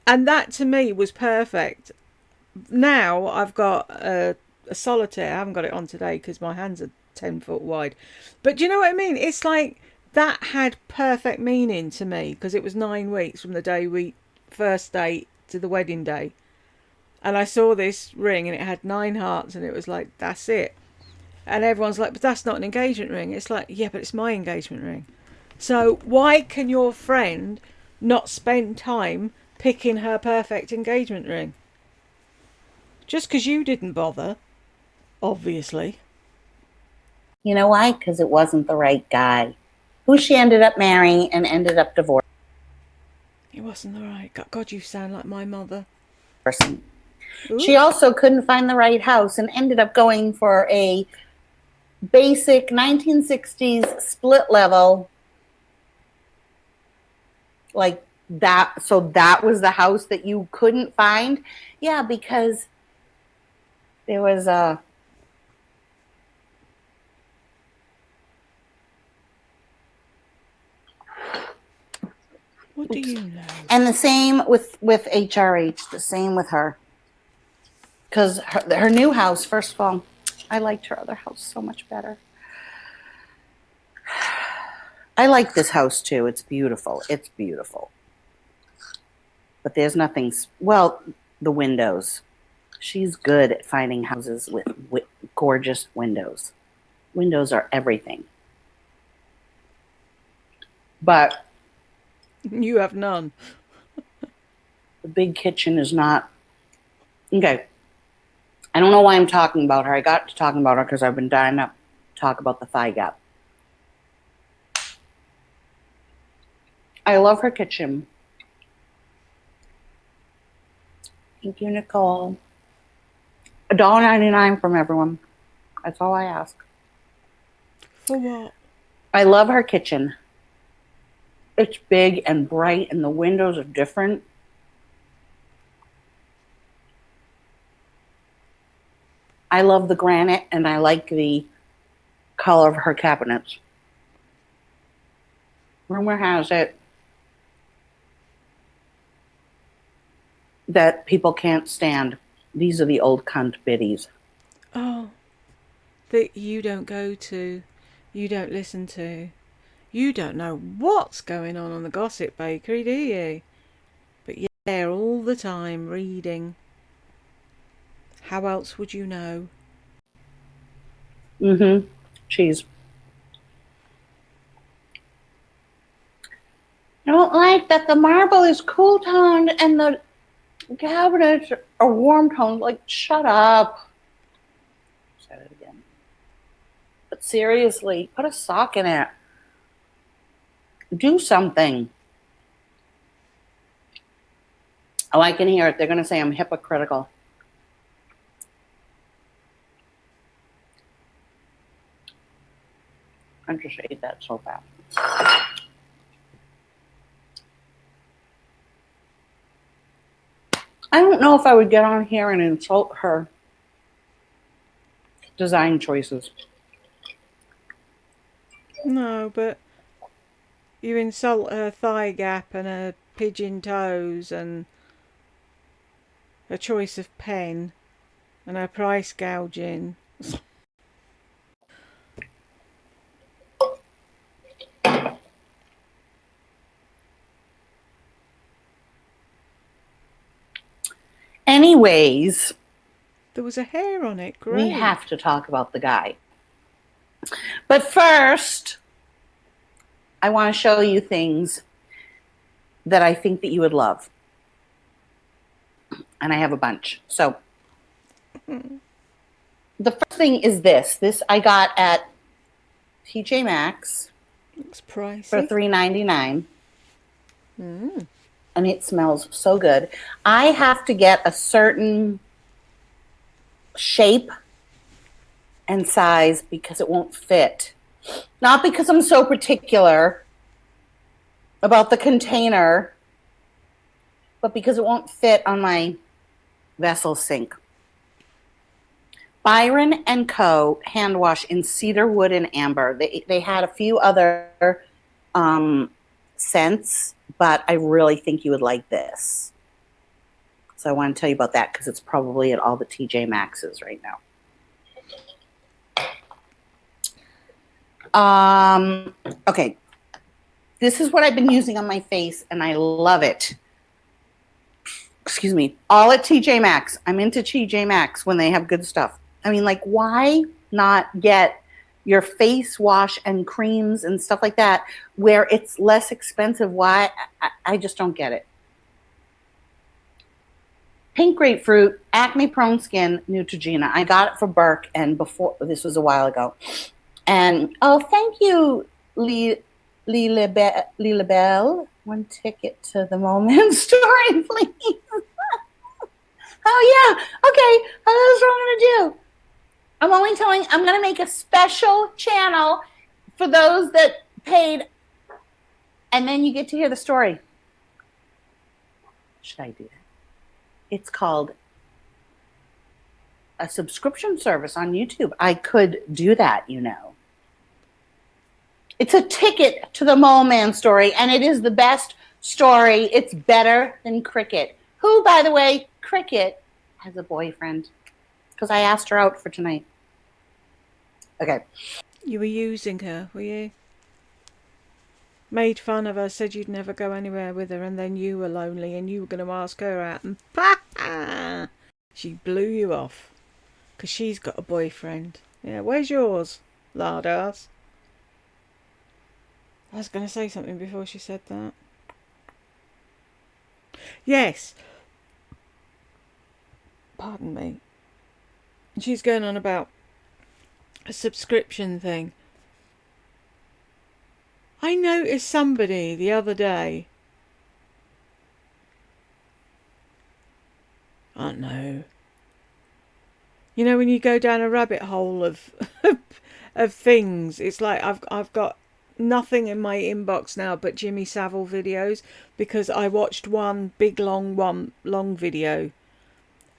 and that to me was perfect. Now I've got a solitaire. I haven't got it on today because my hands are 10 foot wide. But do you know what I mean? It's like that had perfect meaning to me because it was 9 weeks from the day we first date to the wedding day. And I saw this ring and it had 9 hearts and it was like, that's it. And everyone's like, but that's not an engagement ring. It's like, yeah, but it's my engagement ring. So why can your friend not spend time picking her perfect engagement ring? Just because you didn't bother, obviously. You know why? Because it wasn't the right guy. Who she ended up marrying and ended up divorcing. It wasn't the right guy. God, you sound like my mother. Ooh. She also couldn't find the right house and ended up going for a basic 1960s split level. Like that. So that was the house that you couldn't find? Yeah, because there was a... What do you know? And the same with HRH, the same with her. Because her new house, first of all, I liked her other house so much better. I like this house too. It's beautiful. It's beautiful. But there's nothing, well, the windows. She's good at finding houses with gorgeous windows. Windows are everything. But you have none. The big kitchen is not. Okay. I don't know why I'm talking about her. I got to talking about her because I've been dying to talk about the thigh gap. I love her kitchen. Thank you, Nicole. $1.99 from everyone. That's all I ask. For what? I love her kitchen. It's big and bright and the windows are different. I love the granite and I like the color of her cabinets. Rumor has it that people can't stand. These are the old cunt biddies. Oh, that you don't go to, you don't listen to. You don't know what's going on the Gossip Bakery, do you? But you're there all the time reading. How else would you know? Mm-hmm. Cheese. I don't like that the marble is cool toned and the cabinets are warm toned. Like, shut up. Said it again. But seriously, put a sock in it. Do something. Oh, I can hear it. They're going to say I'm hypocritical. I just ate that so fast. I don't know if I would get on here and insult her design choices. No, but You insult her thigh gap and her pigeon toes and her choice of pen and her price gouging. Anyways, There was a hair on it. Great. we have to talk about the guy. But first, I want to show you things that I think that you would love. And I have a bunch. So the first thing is this. This I got at TJ Maxx Looks pricey. for $3.99. Mm. And it smells so good. I have to get a certain shape and size because it won't fit. Not because I'm so particular about the container, but because it won't fit on my vessel sink. Byron & Co. hand wash in cedar wood and amber. They had a few other scents, but I really think you would like this. So I want to tell you about that because it's probably at all the TJ Maxx's right now. Okay. This is what I've been using on my face, and I love it. Excuse me. All at TJ Maxx. I'm into TJ Maxx when they have good stuff. I mean, like, why not get your face wash and creams and stuff like that where it's less expensive? Why? I just don't get it. Pink grapefruit, acne prone skin, Neutrogena. I got it for Burke, and before, this was a while ago. And oh, thank you, Lila Bell. One ticket to the Moment story, please. Oh yeah, okay. That's what I'm gonna do. I'm gonna make a special channel for those that paid, and then you get to hear the story. Should I do that? It's called a subscription service on YouTube. I could do that, you know. It's a ticket to the Mole Man story, and it is the best story. It's better than Cricket, who, by the way, Cricket has a boyfriend because I asked her out for tonight. Okay. You were using her, were you? Made fun of her, said you'd never go anywhere with her, and then you were lonely and you were going to ask her out, and she blew you off because she's got a boyfriend. Yeah, where's yours, lard ass? I was going to say something before she said that. Yes. Pardon me. She's going on about a subscription thing. I noticed somebody the other day. I don't know. You know when you go down a rabbit hole of of things, it's like I've got nothing in my inbox now but Jimmy Savile videos because I watched one long video.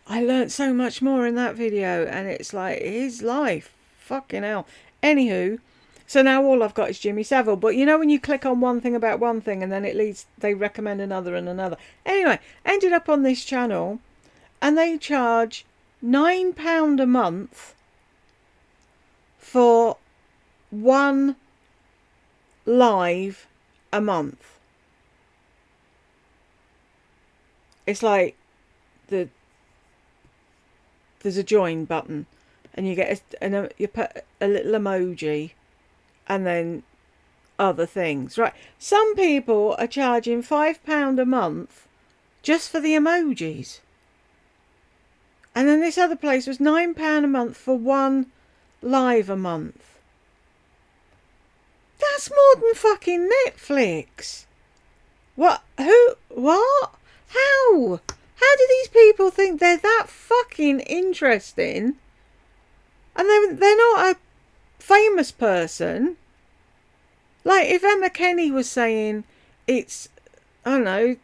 I learnt so much more in that video, and it's like his life. Fucking hell. Anywho, so now all I've got is Jimmy Savile. But you know when you click on one thing about one thing and then it leads, they recommend another and another. Anyway, ended up on this channel and they charge £9 a month for one live a month. It's like there's a join button and you get you put a little emoji and then other things, right? Some people are charging £5 a month just for the emojis, and then this other place was £9 a month for one live a month. That's more than fucking Netflix. What? Who? What? How? How do these people think they're that fucking interesting? And they're not a famous person. Like if Emma Kenny was saying it's, I don't know,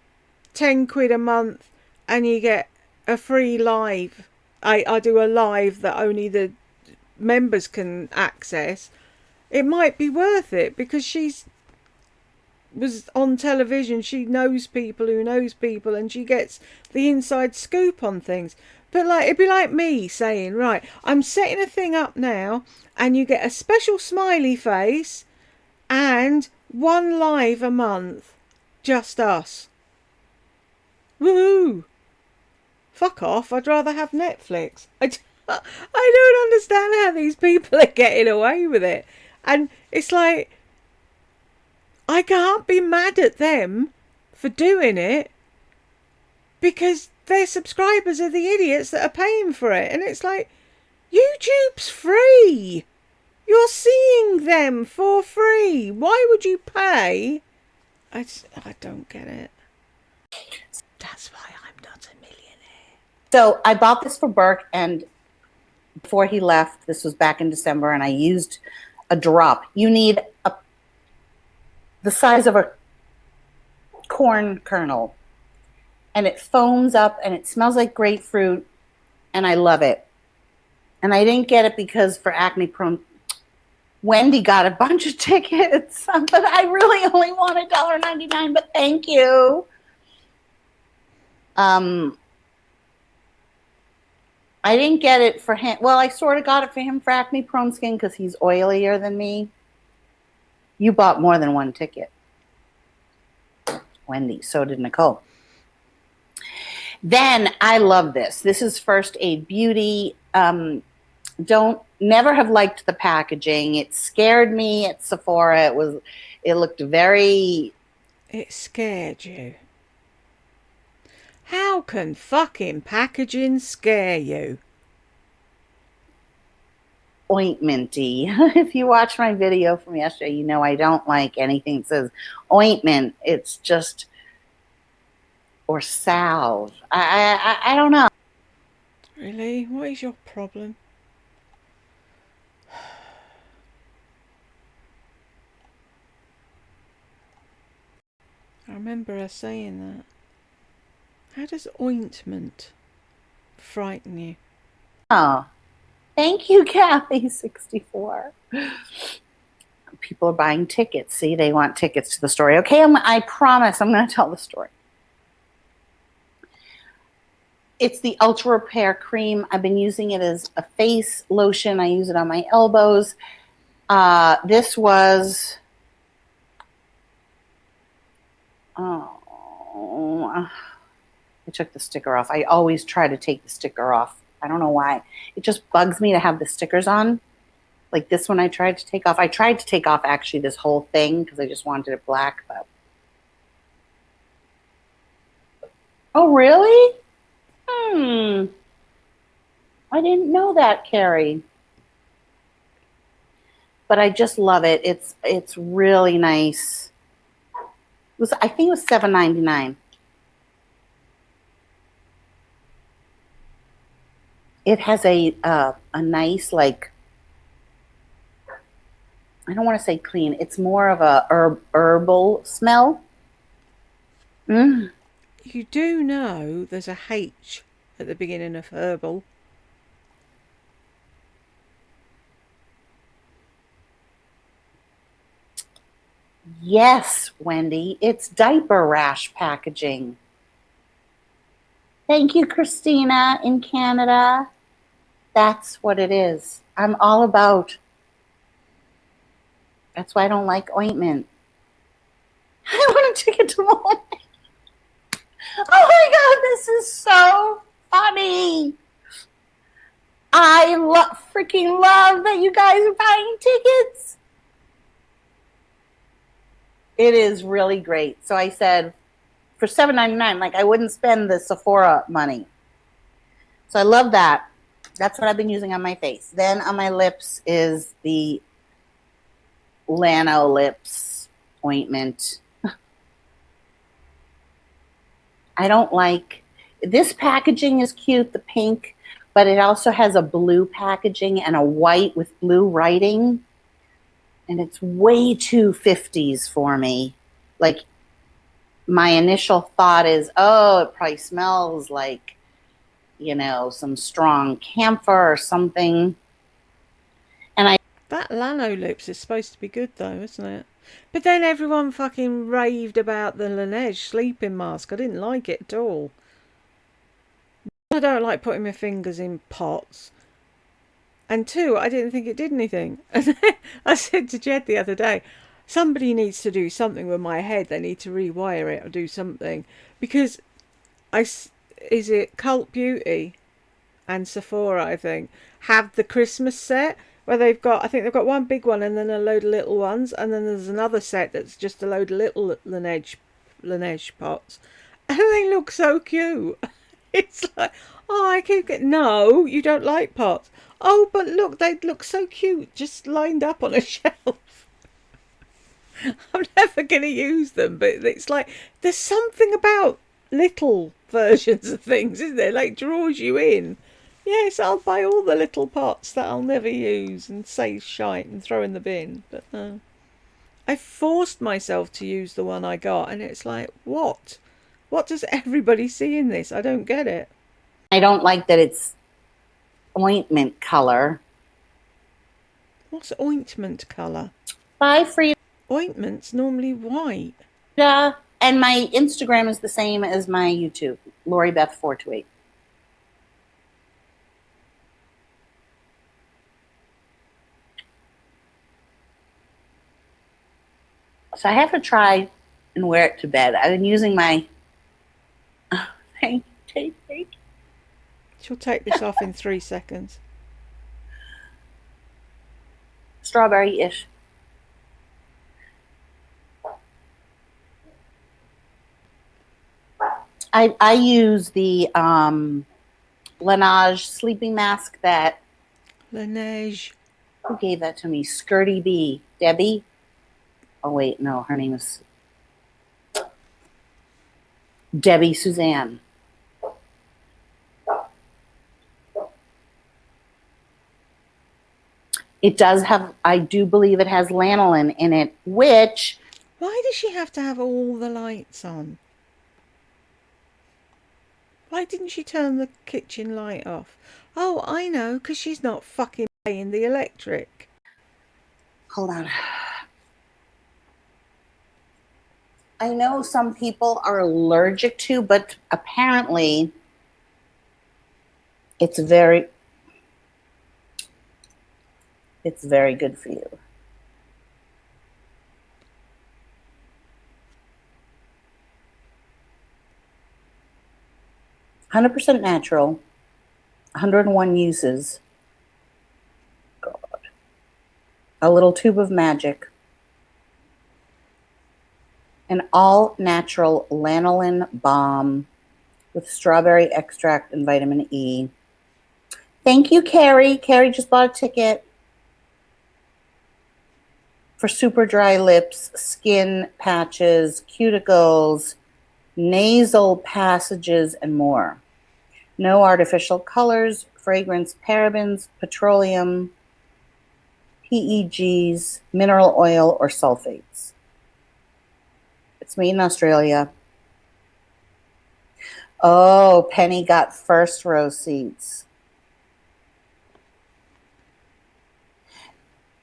10 quid a month and you get a free live. I do a live that only the members can access. It might be worth it because she's was on television. She knows people who knows people, and she gets the inside scoop on things. But like, it'd be like me saying, right, I'm setting a thing up now, and you get a special smiley face and one live a month, just us. Woohoo! Fuck off! I'd rather have Netflix. I don't understand how these people are getting away with it, and it's like, I can't be mad at them for doing it because their subscribers are the idiots that are paying for it. And it's like, YouTube's free. You're seeing them for free. Why would you pay? I don't get it. That's why I'm not a millionaire. So I bought this for Burke, and before he left, this was back in December, and I used a drop. You need the size of a corn kernel, and it foams up, and it smells like grapefruit, and I love it. And I didn't get it because for acne prone, Wendy got a bunch of tickets, but I really only want $1.99, but thank you. I didn't get it for him. Well, I sort of got it for him for acne prone skin because he's oilier than me. You bought more than one ticket, Wendy. So did Nicole. Then I love this. This is First Aid Beauty. Never have liked the packaging. It scared me at Sephora. It looked very. It scared you. How can fucking packaging scare you? Ointmenty. If you watch my video from yesterday, you know I don't like anything that says ointment. It's just, or salve. I don't know. Really? What is your problem? I remember her saying that. How does ointment frighten you? Oh, thank you, Kathy64. People are buying tickets. See, they want tickets to the story. Okay, I promise I'm going to tell the story. It's the Ultra Repair Cream. I've been using it as a face lotion. I use it on my elbows. This was... Oh, I took the sticker off. I always try to take the sticker off. I don't know why. It just bugs me to have the stickers on. Like this one I tried to take off. I tried to take off actually this whole thing because I just wanted it black. But oh, really? I didn't know that, Carrie. But I just love it. It's really nice. I think it was $7.99. It has a nice, like, I don't want to say clean. It's more of a herbal smell. You do know there's a H at the beginning of herbal. Yes, Wendy. It's diaper rash packaging. Thank you, Christina in Canada. That's what it is. I'm all about. That's why I don't like ointment. I want a ticket to Moulin. Oh my God, this is so funny. I freaking love that you guys are buying tickets. It is really great. So I said, for $7.99, like I wouldn't spend the Sephora money. So I love that. That's what I've been using on my face. Then on my lips is the Lano Lips ointment. I don't like, this packaging is cute, the pink, but it also has a blue packaging and a white with blue writing. And it's way too 50s for me. Like, my initial thought is, oh, it probably smells like, you know, some strong camphor or something. And that Lano Lips is supposed to be good though, isn't it? But then everyone fucking raved about the Laneige sleeping mask. I didn't like it at all. I don't like putting my fingers in pots. And two, I didn't think it did anything. And I said to Jed the other day, somebody needs to do something with my head. They need to rewire it or do something. Because is it Cult Beauty and Sephora, I think, have the Christmas set where I think they've got one big one and then a load of little ones. And then there's another set that's just a load of little Laneige pots. And they look so cute. It's like, oh, I keep getting, no, you don't like pots. Oh, but look, they look so cute, just lined up on a shelf. I'm never going to use them, but it's like, there's something about little versions of things, isn't there? Like, draws you in. Yes, I'll buy all the little pots that I'll never use and say shite and throw in the bin. But no. I forced myself to use the one I got, and it's like, what? What does everybody see in this? I don't get it. I don't like that it's ointment color. What's ointment colour? Bye, Frida. Ointment's normally white. And my Instagram is the same as my YouTube, Lori Beth 428. So I have to try and wear it to bed. I've been using my She'll take this off in 3 seconds. Strawberry-ish. I use the Laneige sleeping mask that... Laneige. Who gave that to me? Skirty B. Debbie? Oh, wait, no, her name is Debbie Suzanne. It does have, I do believe it has lanolin in it, which... Why does she have to have all the lights on? Why didn't she turn the kitchen light off? Oh, I know, because she's not fucking paying the electric. Hold on. I know some people are allergic to, but apparently it's very good for you. %100% natural, 101 uses. God. A little tube of magic. An all-natural lanolin balm with strawberry extract and vitamin E. Thank you, Carrie. Carrie just bought a ticket for super dry lips, skin patches, cuticles, nasal passages, and more. No artificial colors, fragrance, parabens, petroleum, PEGs, mineral oil, or sulfates. It's made in Australia. Oh, Penny got first row seats.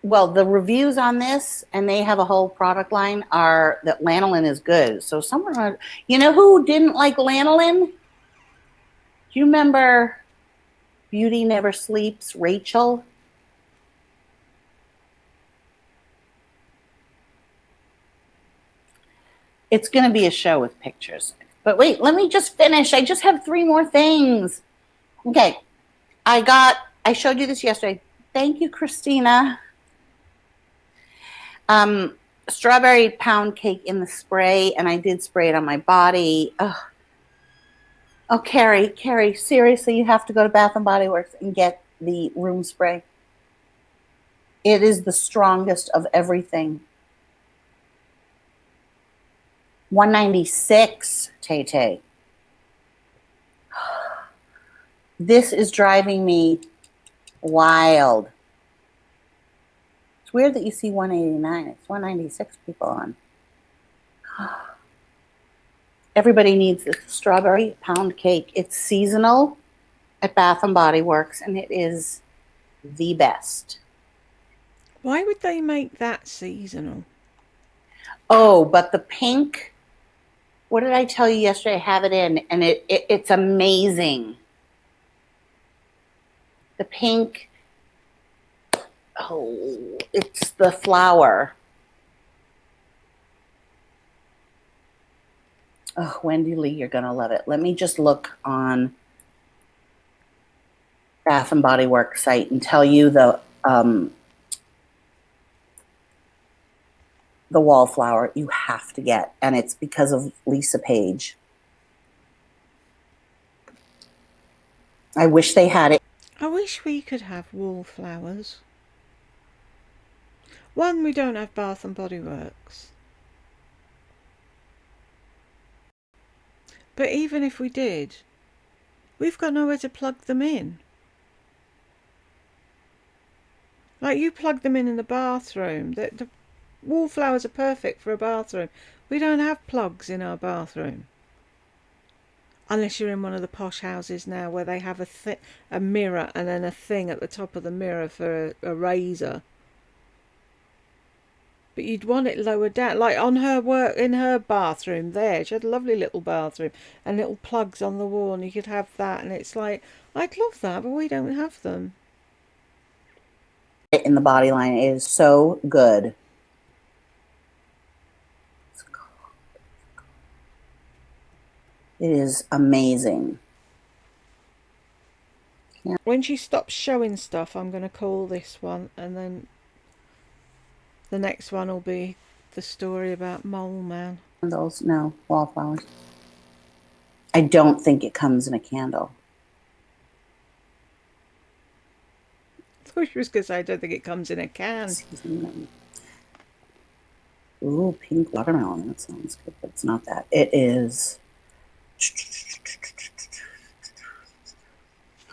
Well, the reviews on this, and they have a whole product line, are that lanolin is good. So someone, you know who didn't like lanolin? Do you remember Beauty Never Sleeps, Rachel? It's going to be a show with pictures. But wait, let me just finish. I just have 3 more things. Okay. I showed you this yesterday. Thank you, Christina. Strawberry pound cake in the spray, and I did spray it on my body. Oh, Carrie, seriously, you have to go to Bath and Body Works and get the room spray. It is the strongest of everything. $196, Tay. This is driving me wild. It's weird that you see $189. It's $196 people on. Everybody needs this strawberry pound cake. It's seasonal at Bath and Body Works, and it is the best. Why would they make that seasonal? Oh, but the pink, what did I tell you yesterday? I have it in, and it's amazing. The pink, oh, it's the flower. Oh, Wendy Lee, you're going to love it. Let me just look on Bath and Body Works site and tell you the wallflower you have to get, and it's because of Lisa Page. I wish they had it. I wish we could have wallflowers. One, we don't have Bath and Body Works. But even if we did, we've got nowhere to plug them in. Like, you plug them in the bathroom. The wallflowers are perfect for a bathroom. We don't have plugs in our bathroom. Unless you're in one of the posh houses now where they have a mirror and then a thing at the top of the mirror for a razor. But you'd want it lower down, like on in her bathroom there. She had a lovely little bathroom and little plugs on the wall, and you could have that. And it's like, I'd love that, but we don't have them. In the body line, it is so good. It is amazing. Yeah. When she stops showing stuff, I'm going to call this one, and then the next one will be the story about Mole Man. Candles, no, wallflowers. I don't think it comes in a candle. I thought she was going to say, I don't think it comes in a can. Ooh, pink watermelon. That sounds good, but it's not that. It is.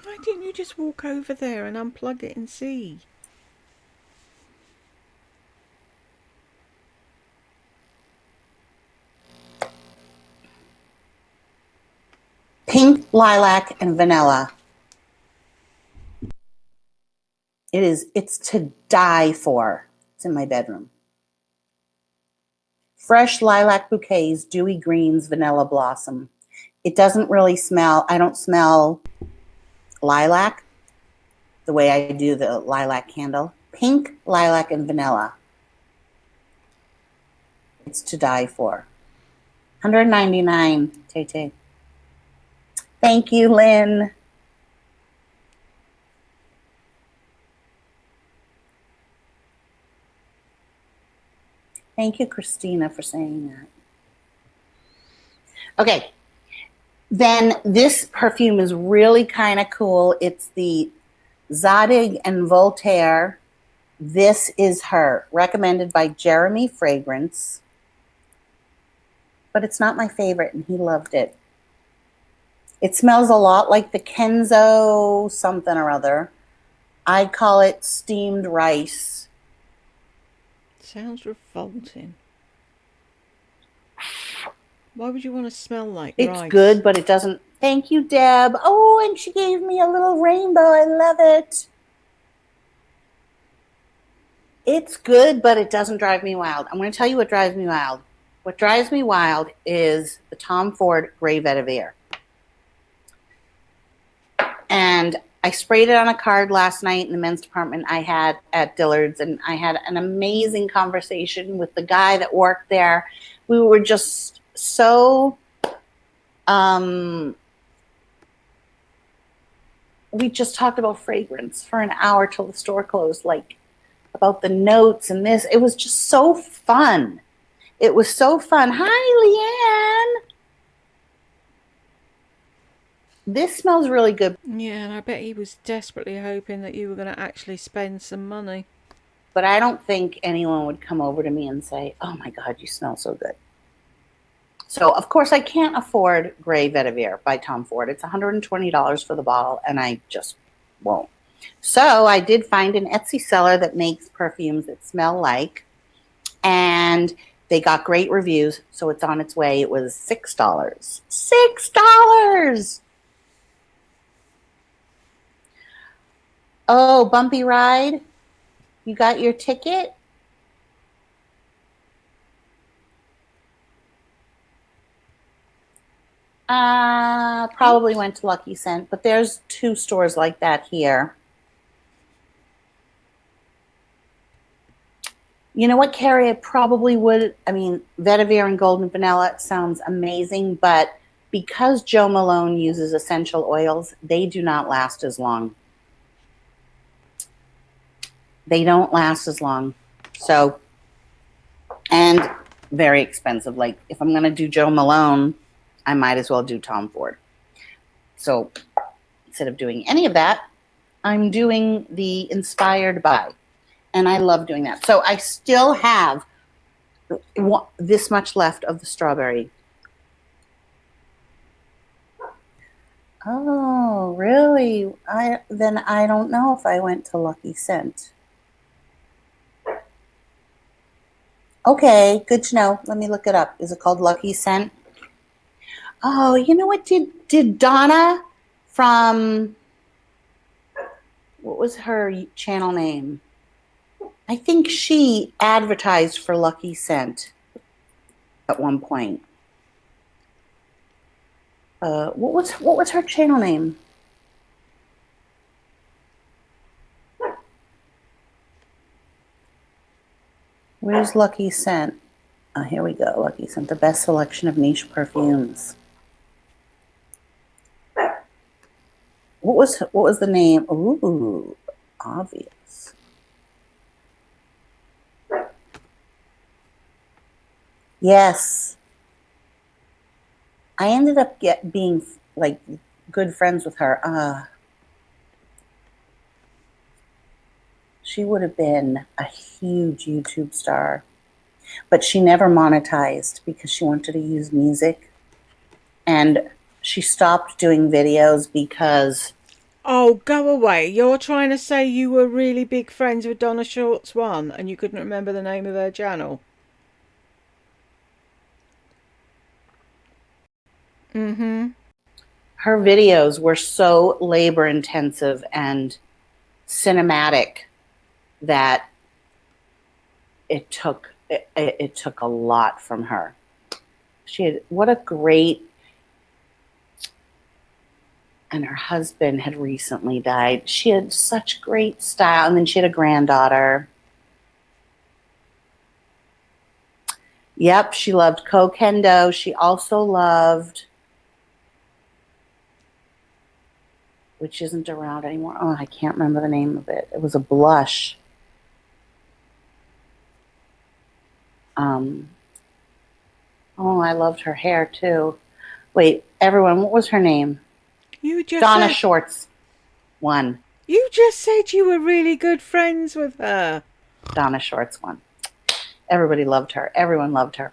Why didn't you just walk over there and unplug it and see? Pink, lilac, and vanilla. It's to die for. It's in my bedroom. Fresh lilac bouquets, dewy greens, vanilla blossom. It doesn't really smell, I don't smell lilac the way I do the lilac candle. Pink, lilac, and vanilla. It's to die for. $199, Tay. Thank you, Lynn. Thank you, Christina, for saying that. Okay. Then this perfume is really kind of cool. It's the Zadig and Voltaire. This is her, recommended by Jeremy Fragrance. But it's not my favorite, and he loved it. It smells a lot like the Kenzo something or other. I call it steamed rice. Sounds revolting. Why would you want to smell like rice? It's good, but it doesn't. Thank you, Deb. Oh, and she gave me a little rainbow. I love it. It's good, but it doesn't drive me wild. I'm going to tell you what drives me wild. What drives me wild is the Tom Ford Gray Vetiver. And I sprayed it on a card last night in the men's department I had at Dillard's, and I had an amazing conversation with the guy that worked there. We were just so, we just talked about fragrance for an hour till the store closed, like about the notes and this. It was just so fun. It was so fun. Hi, Leanne. This smells really good. Yeah, and I bet he was desperately hoping that you were going to actually spend some money. But I don't think anyone would come over to me and say, oh my God, you smell so good. So, of course, I can't afford Gray Vetiver by Tom Ford. It's $120 for the bottle, and I just won't. So I did find an Etsy seller that makes perfumes that smell like, and they got great reviews, so it's on its way. It was $6. $6! Oh, Bumpy Ride, you got your ticket? Probably went to Lucky Scent, but there's 2 stores like that here. You know what, Carrie? I probably would. I mean, vetiver and golden vanilla sounds amazing, but because Jo Malone uses essential oils, they do not last as long. They don't last as long. So, and very expensive. Like, if I'm going to do Jo Malone, I might as well do Tom Ford. So, instead of doing any of that, I'm doing the Inspired By. And I love doing that. So, I still have this much left of the strawberry. Oh, really? Then I don't know if I went to Lucky Scent. Okay, good to know. Let me look it up. Is it called Lucky Scent? Oh, you know what? Did Donna from, what was her channel name? I think she advertised for Lucky Scent at one point. What was her channel name? Where's Lucky Scent? Oh, here we go. Lucky Scent, the best selection of niche perfumes. What was the name? Ooh, obvious. Yes. I ended up being like good friends with her. She would have been a huge YouTube star, but she never monetized because she wanted to use music, and she stopped doing videos because. Oh, go away. You're trying to say you were really big friends with Donna Shorts 1 and you couldn't remember the name of her channel? Mm-hmm. Her videos were so labor intensive and cinematic that it took a lot from her. She had, what a great, and her husband had recently died. She had such great style, and then she had a granddaughter. Yep, she loved Kokendo. She also loved, which isn't around anymore. Oh, I can't remember the name of it. It was a blush. Oh, I loved her hair too. Wait, everyone, what was her name? You just Donna said, Shorts 1. You just said you were really good friends with her. Donna Shorts 1. Everybody loved her. Everyone loved her.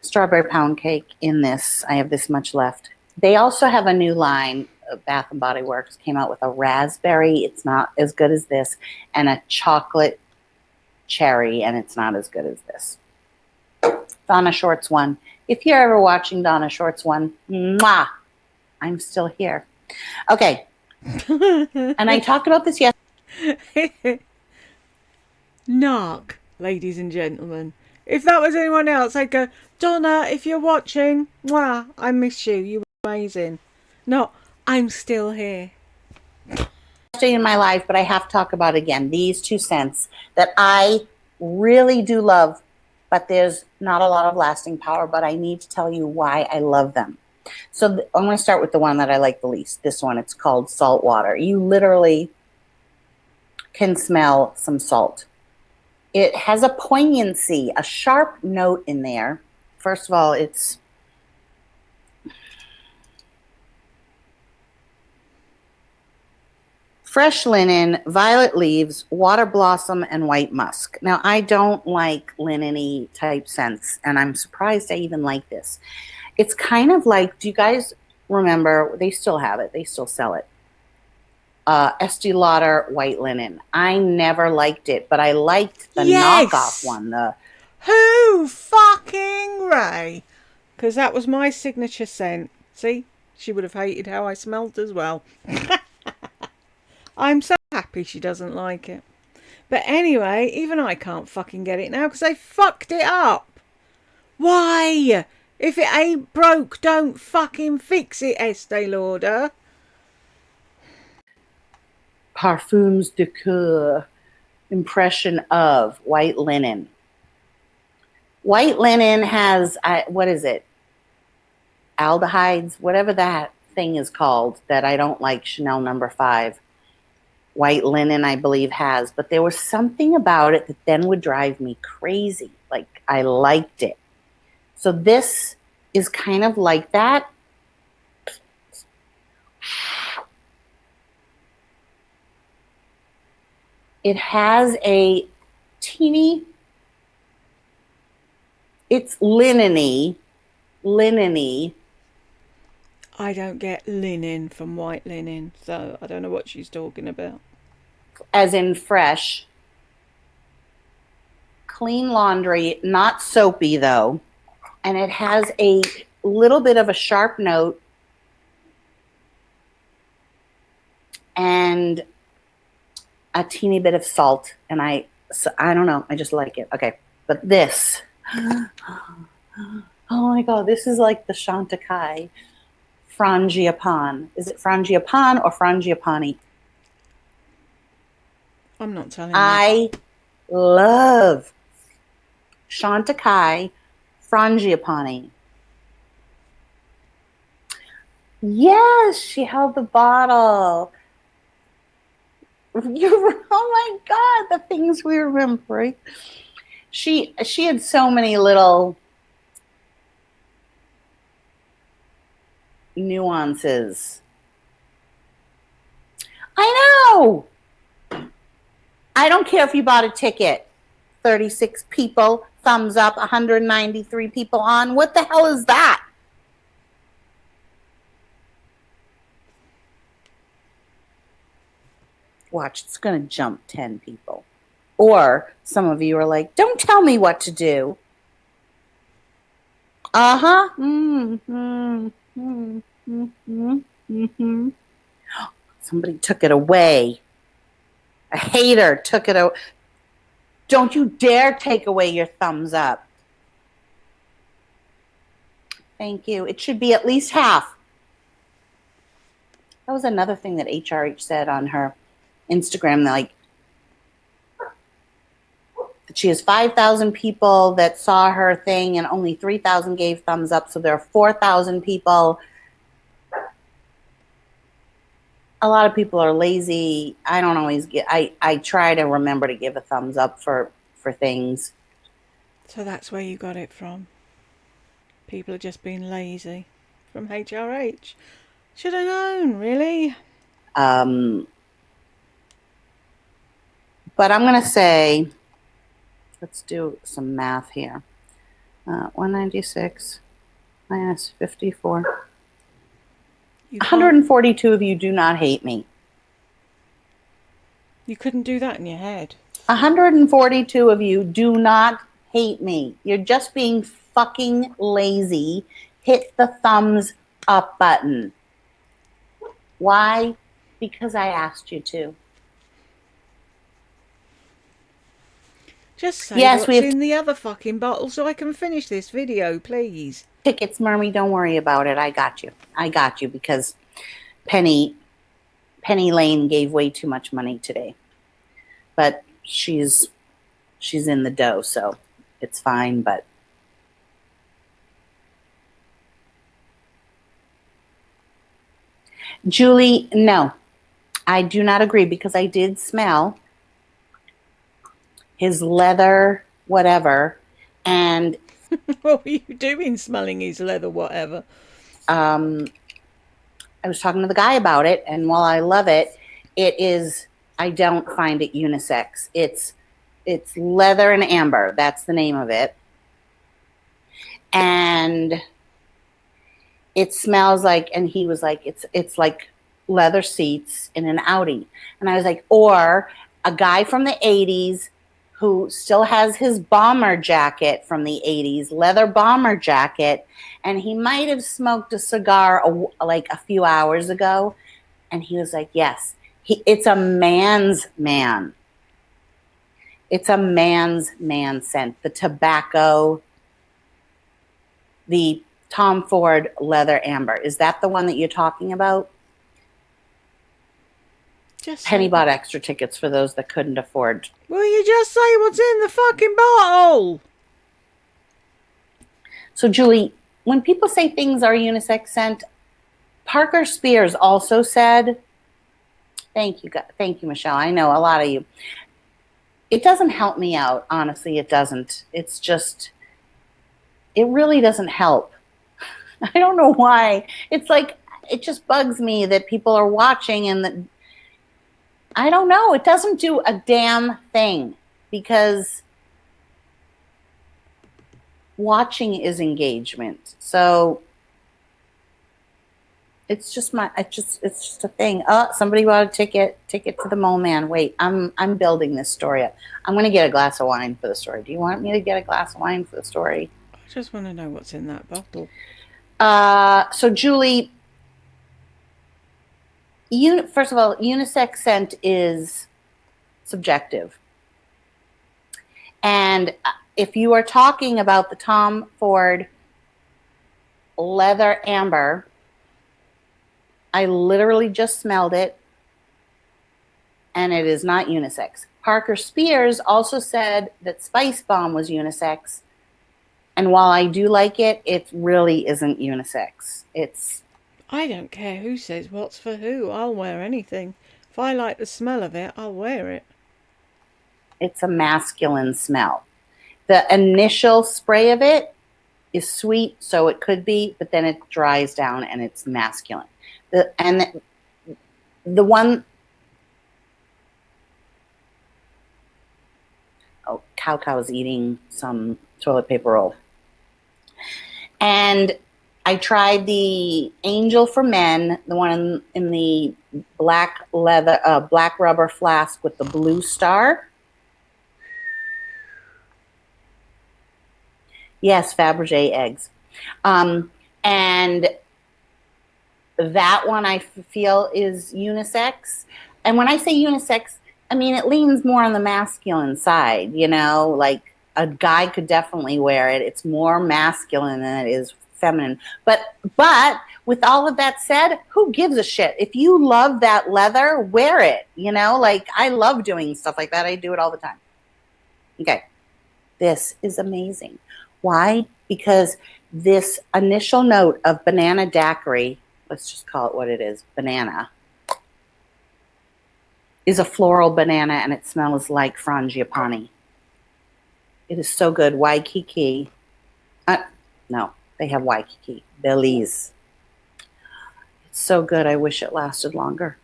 Strawberry pound cake in this. I have this much left. They also have a new line. Bath and Body Works came out with a raspberry. It's not as good as this, and a chocolate cherry, and it's not as good as this. Donna Shorts 1. If you're ever watching Donna Shorts 1, mwah, I'm still here. Okay. And I talked about this yesterday. Narc, ladies and gentlemen. If that was anyone else, I'd go, Donna, if you're watching, mwah, I miss you. You were amazing. No, I'm still here. In my life, but I have to talk about it again. These 2 scents that I really do love, but there's not a lot of lasting power, but I need to tell you why I love them. So I'm going to start with the one that I like the least. This one, it's called Salt Water. You literally can smell some salt. It has a poignancy, a sharp note in there. First of all, it's fresh linen, violet leaves, water blossom, and white musk. Now, I don't like linen-y type scents, and I'm surprised I even like this. It's kind of like, do you guys remember, they still have it, they still sell it, Estee Lauder white linen. I never liked it, but I liked the knockoff one. Who fucking Ray? Because that was my signature scent. See? She would have hated how I smelled as well. I'm so happy she doesn't like it. But anyway, even I can't fucking get it now because I fucked it up. Why? If it ain't broke, don't fucking fix it, Estee Lauder. Parfums de coeur. Impression of white linen. White linen has, what is it? Aldehydes, whatever that thing is called that I don't like, Chanel number 5. White linen, I believe, has. But there was something about it that then would drive me crazy. Like, I liked it. So this is kind of like that. It has a teeny, it's linen-y. I don't get linen from white linen, so I don't know what she's talking about. As in fresh. Clean laundry, not soapy though. And it has a little bit of a sharp note. And a teeny bit of salt. And I don't know. I just like it. Okay. But this. Oh my God. This is like the Chantecaille Frangipane. Is it Frangipane or Frangipani? I'm not telling you. I love Chantecaille Frangipani. Yes, she held the bottle. Oh my God, the things we remember, right? She had so many little nuances. I know. I don't care if you bought a ticket. 36 people, thumbs up, 193 people on. What the hell is that? Watch, it's going to jump 10 people. Or some of you are like, don't tell me what to do. Uh-huh. Somebody took it away. A hater took it away. Don't you dare take away your thumbs up. Thank you. It should be at least half. That was another thing that HRH said on her Instagram. Like, she has 5,000 people that saw her thing and only 3,000 gave thumbs up. So there are 4,000 people. A lot of people are lazy. I don't always get, I try to remember to give a thumbs up for things. So that's where you got it from. People are just being lazy. From HRH. Should have known, really. But I'm going to say, let's do some math here. 196 minus 54. 142 of you do not hate me. You couldn't do that in your head. 142 of you do not hate me. You're just being fucking lazy. Hit the thumbs up button. Why? Because I asked you to. Just say yes, what's in the other fucking bottle so I can finish this video, please. Tickets, Mermy, don't worry about it. I got you. I got you because Penny Lane gave way too much money today. But she's in the dough, so it's fine, but Julie, no. I do not agree because I did smell his leather whatever, and what were you doing smelling his leather whatever? I was talking to the guy about it, and while I love it, I don't find it unisex. It's leather and amber. That's the name of it. And it smells like, and he was like, it's like leather seats in an Audi. And I was like, or a guy from the 80s who still has his bomber jacket from the 80s, leather bomber jacket, and he might have smoked a cigar like a few hours ago. And he was like, yes, it's a man's man. It's a man's man scent. The tobacco, the Tom Ford Leather Amber. Is that the one that you're talking about? Just Penny say, bought extra tickets for those that couldn't afford. will you just say what's in the fucking bottle? So, Julie, when people say things are unisex scent, Parker Spears also said, thank you, Michelle. I know a lot of you. It doesn't help me out, honestly. It doesn't. It's just, it really doesn't help. I don't know why. It's like, it just bugs me that people are watching and that, I don't know. It doesn't do a damn thing because watching is engagement. So it's just a thing. Oh, somebody bought a ticket to the Mole Man. Wait, I'm building this story up. I'm going to get a glass of wine for the story. Do you want me to get a glass of wine for the story? I just want to know what's in that bottle. So Julie, first of all, unisex scent is subjective. And if you are talking about the Tom Ford Leather Amber, I literally just smelled it, and it is not unisex. Parker Spears also said that Spice Bomb was unisex, and while I do like it, it really isn't unisex. I don't care who says what's for who. I'll wear anything. If I like the smell of it, I'll wear it. It's a masculine smell. The initial spray of it is sweet, so it could be, but then it dries down and it's masculine. The one, oh, Cow's eating some toilet paper roll. And I tried the Angel for Men, the one in the black leather, black rubber flask with the blue star. Yes, Fabergé eggs. And that one I feel is unisex. And when I say unisex, I mean it leans more on the masculine side, you know, like a guy could definitely wear it. It's more masculine than it is feminine. But with all of that said, who gives a shit? If you love that leather, wear it, you know? Like, I love doing stuff like that. I do it all the time. Okay. This is amazing. Why? Because this initial note of banana daiquiri, let's just call it what it is, banana, is a floral banana, and it smells like frangipani. It is so good. Waikiki. No, they have Waikiki. Belize. It's so good. I wish it lasted longer.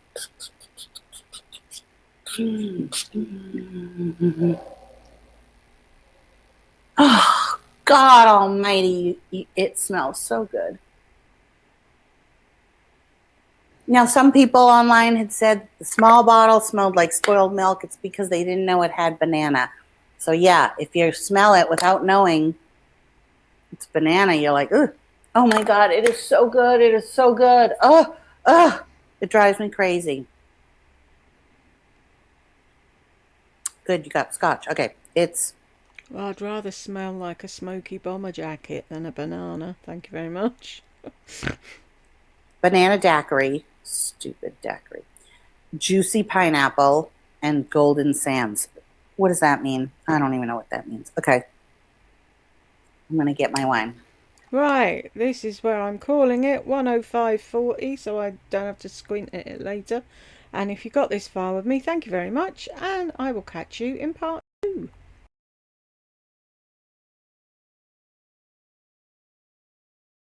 Oh, God almighty. It smells so good. Now, some people online had said the small bottle smelled like spoiled milk. It's because they didn't know it had banana. So, yeah, if you smell it without knowing it's banana, you're like, ugh. Oh, my God, it is so good. It is so good. Oh, it drives me crazy. Good, you got scotch. Okay, Well, I'd rather smell like a smoky bomber jacket than a banana. Thank you very much. banana daiquiri, stupid daiquiri, juicy pineapple, and golden sands. What does that mean? I don't even know what that means. Okay, I'm going to get my wine. Right, this is where I'm calling it 105.40, so I don't have to squint at it later. And if you got this far with me, thank you very much, and I will catch you in part